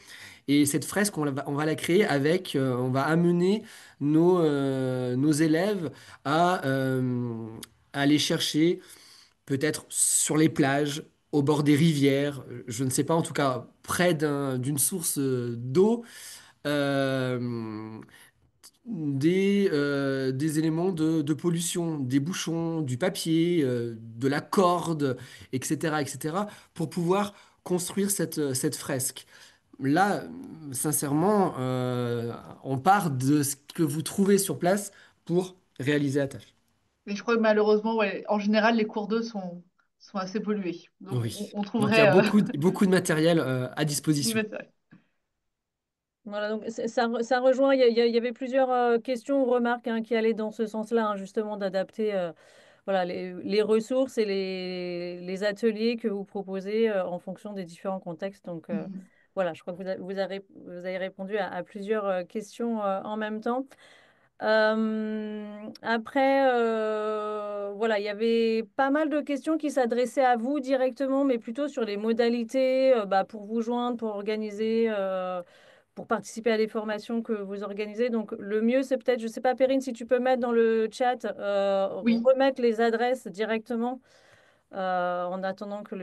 Et cette fresque, on va la créer avec, on va amener nos élèves à aller chercher peut-être sur les plages, au bord des rivières, je ne sais pas, en tout cas près d'une source d'eau, euh, des éléments de pollution, des bouchons, du papier, de la corde, etc., etc., pour pouvoir construire cette fresque. Là, sincèrement, on part de ce que vous trouvez sur place pour réaliser la tâche. Et je crois que malheureusement, ouais, en général, les cours d'eau sont assez pollués. Donc, Oui. on Donc il y a trouverait beaucoup de matériel à du disposition. matériel. Voilà, donc ça rejoint, il y avait plusieurs questions ou remarques hein, qui allaient dans ce sens-là, hein, justement d'adapter voilà, les ressources et les ateliers que vous proposez en fonction des différents contextes. Donc Mhm. voilà, je crois que vous avez répondu à plusieurs questions en même temps. Après, voilà, il y avait pas mal de questions qui s'adressaient à vous directement, mais plutôt sur les modalités bah, pour vous joindre, pour organiser, pour participer à des formations que vous organisez. Donc, le mieux, c'est peut-être, je sais pas, Perrine, si tu peux mettre dans le chat, Oui, remettre les adresses directement en attendant que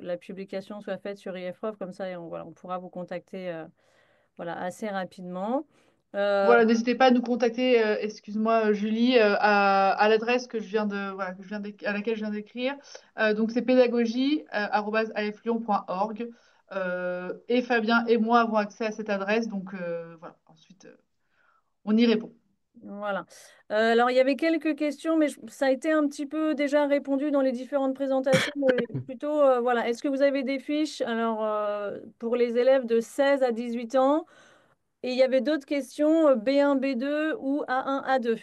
la publication soit faite sur IFROF, comme ça, et voilà, on pourra vous contacter voilà, assez rapidement. Euh, voilà, n'hésitez pas à nous contacter, excuse-moi Julie, à l'adresse que je viens de, voilà, à laquelle je viens d'écrire. Donc c'est pédagogie@aflyon.org. Et Fabien et moi avons accès à cette adresse, donc voilà, ensuite on y répond. Voilà. Alors, il y avait quelques questions, mais ça a été un petit peu déjà répondu dans les différentes présentations. Mais plutôt, voilà. Est-ce que vous avez des fiches alors, pour les élèves de 16 à 18 ans? Et il y avait d'autres questions, B1, B2 ou A1, A2.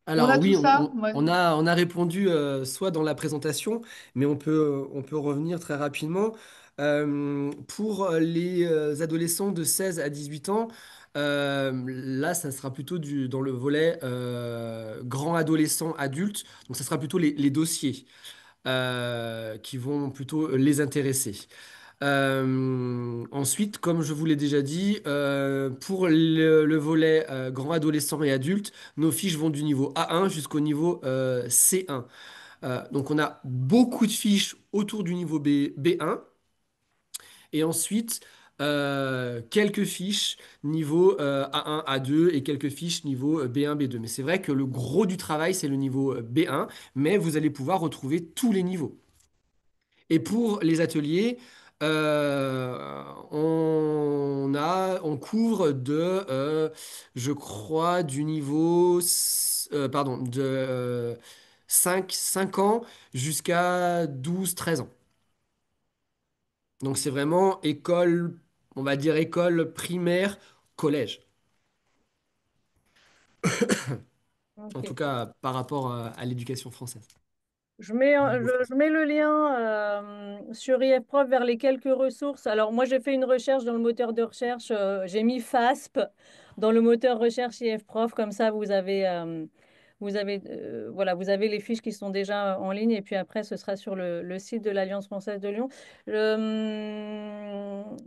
On Alors a tout oui, ça. Ouais. on a répondu soit dans la présentation, mais on peut revenir très rapidement. Pour les adolescents de 16 à 18 ans, là, ça sera plutôt dans le volet grand adolescent adulte. Donc, ça sera plutôt les dossiers qui vont plutôt les intéresser. Ensuite, comme je vous l'ai déjà dit, pour le volet grand adolescent et adulte, nos fiches vont du niveau A1 jusqu'au niveau C1. Donc on a beaucoup de fiches autour du niveau B1 et ensuite quelques fiches niveau A1, A2 et quelques fiches niveau B1, B2. Mais c'est vrai que le gros du travail, c'est le niveau B1, mais vous allez pouvoir retrouver tous les niveaux. Et pour les ateliers, on couvre je crois, du niveau, pardon, de 5 ans jusqu'à 12 13 ans. Donc c'est vraiment école, on va dire école primaire, collège. En tout Ok. cas, par rapport à l'éducation française. Je mets le lien sur IFProf vers les quelques ressources. Alors, moi, j'ai fait une recherche dans le moteur de recherche. J'ai mis FASP dans le moteur recherche IFProf. Comme ça, voilà, vous avez les fiches qui sont déjà en ligne. Et puis après, ce sera sur le site de l'Alliance française de Lyon.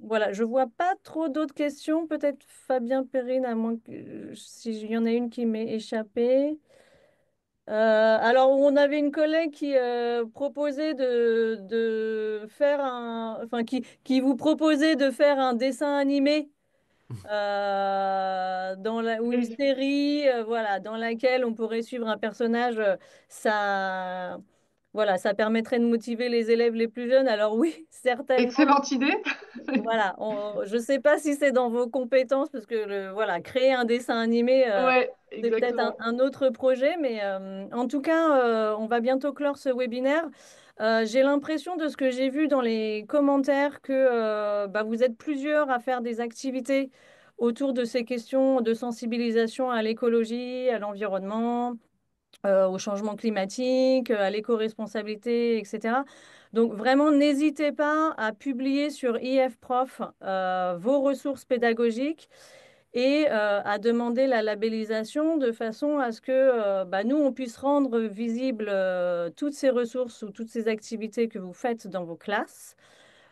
Voilà, je vois pas trop d'autres questions. Peut-être Fabien Perrine, à moins que s'il y en a une qui m'ait échappé. Alors, on avait une collègue qui proposait de faire enfin, qui vous proposait de faire un dessin animé ou une Et série, voilà, dans laquelle on pourrait suivre un personnage. Voilà, ça permettrait de motiver les élèves les plus jeunes. Alors oui, certainement. excellente idée. Voilà, je ne sais pas si c'est dans vos compétences, parce que voilà, créer un dessin animé, Ouais, c'est peut-être exactement. un autre projet, mais en tout cas, on va bientôt clore ce webinaire. J'ai l'impression de ce que j'ai vu dans les commentaires que bah, vous êtes plusieurs à faire des activités autour de ces questions de sensibilisation à l'écologie, à l'environnement, au changement climatique, à l'éco-responsabilité, etc. Donc vraiment, n'hésitez pas à publier sur IFProf vos ressources pédagogiques et à demander la labellisation de façon à ce que bah, nous, on puisse rendre visibles toutes ces ressources ou toutes ces activités que vous faites dans vos classes.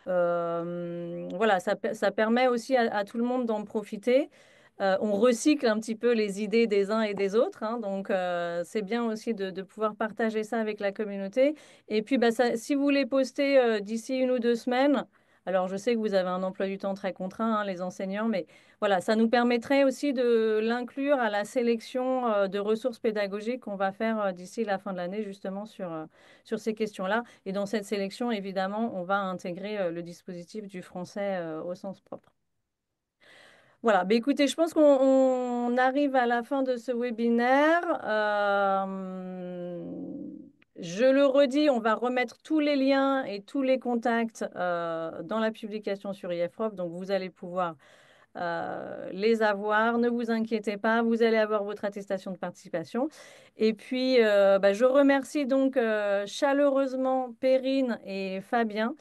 Voilà, ça permet aussi à tout le monde d'en profiter. On recycle un petit peu les idées des uns et des autres, hein, donc c'est bien aussi de pouvoir partager ça avec la communauté. Et puis, bah, si vous les postez d'ici 1 ou 2 semaines, Alors, je sais que vous avez un emploi du temps très contraint, hein, les enseignants, mais voilà, ça nous permettrait aussi de l'inclure à la sélection de ressources pédagogiques qu'on va faire d'ici la fin de l'année, justement, sur ces questions-là. Et dans cette sélection, évidemment, on va intégrer le dispositif du français au sens propre. Voilà, bah écoutez, je pense qu'on arrive à la fin de ce webinaire. Je le redis, on va remettre tous les liens et tous les contacts dans la publication sur IFROF, donc vous allez pouvoir les avoir. Ne vous inquiétez pas, vous allez avoir votre attestation de participation. Et puis, bah, je remercie donc chaleureusement Perrine et Fabien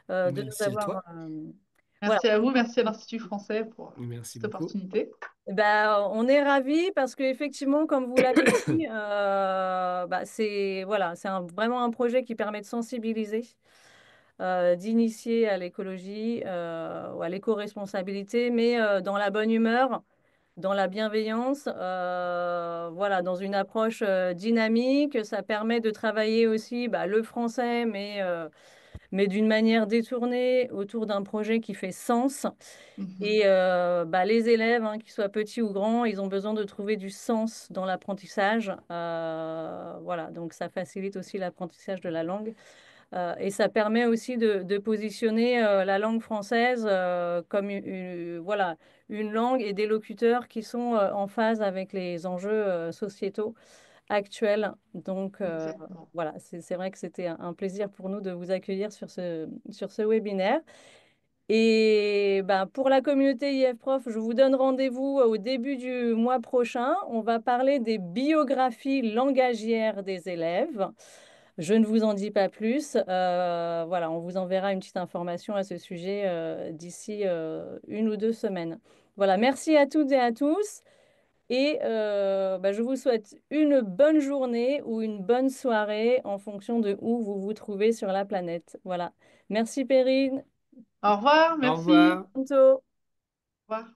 de nous Merci à avoir... toi. voilà. Merci à vous, merci à l'Institut français pour Merci cette beaucoup. opportunité. Ben, on est ravis parce qu'effectivement, comme vous l'avez dit, bah, c'est voilà, vraiment un projet qui permet de sensibiliser, d'initier à l'écologie ou à l'éco-responsabilité, mais dans la bonne humeur, dans la bienveillance, voilà, dans une approche dynamique. Ça permet de travailler aussi bah, le français, mais d'une manière détournée autour d'un projet qui fait sens. Mhm. Et bah, les élèves, hein, qu'ils soient petits ou grands, ils ont besoin de trouver du sens dans l'apprentissage. Voilà, donc ça facilite aussi l'apprentissage de la langue. Et ça permet aussi de positionner la langue française comme voilà, une langue et des locuteurs qui sont en phase avec les enjeux sociétaux actuels. Donc Exactement. voilà, c'est vrai que c'était un plaisir pour nous de vous accueillir sur ce webinaire. Et ben, pour la communauté IF-Prof, je vous donne rendez-vous au début du mois prochain. On va parler des biographies langagières des élèves. Je ne vous en dis pas plus. Voilà, on vous enverra une petite information à ce sujet d'ici 1 ou 2 semaines. Voilà, merci à toutes et à tous. Et ben, je vous souhaite une bonne journée ou une bonne soirée en fonction de où vous vous trouvez sur la planète. Voilà. Merci Perrine. Au revoir, Au merci. revoir. À bientôt. Au revoir.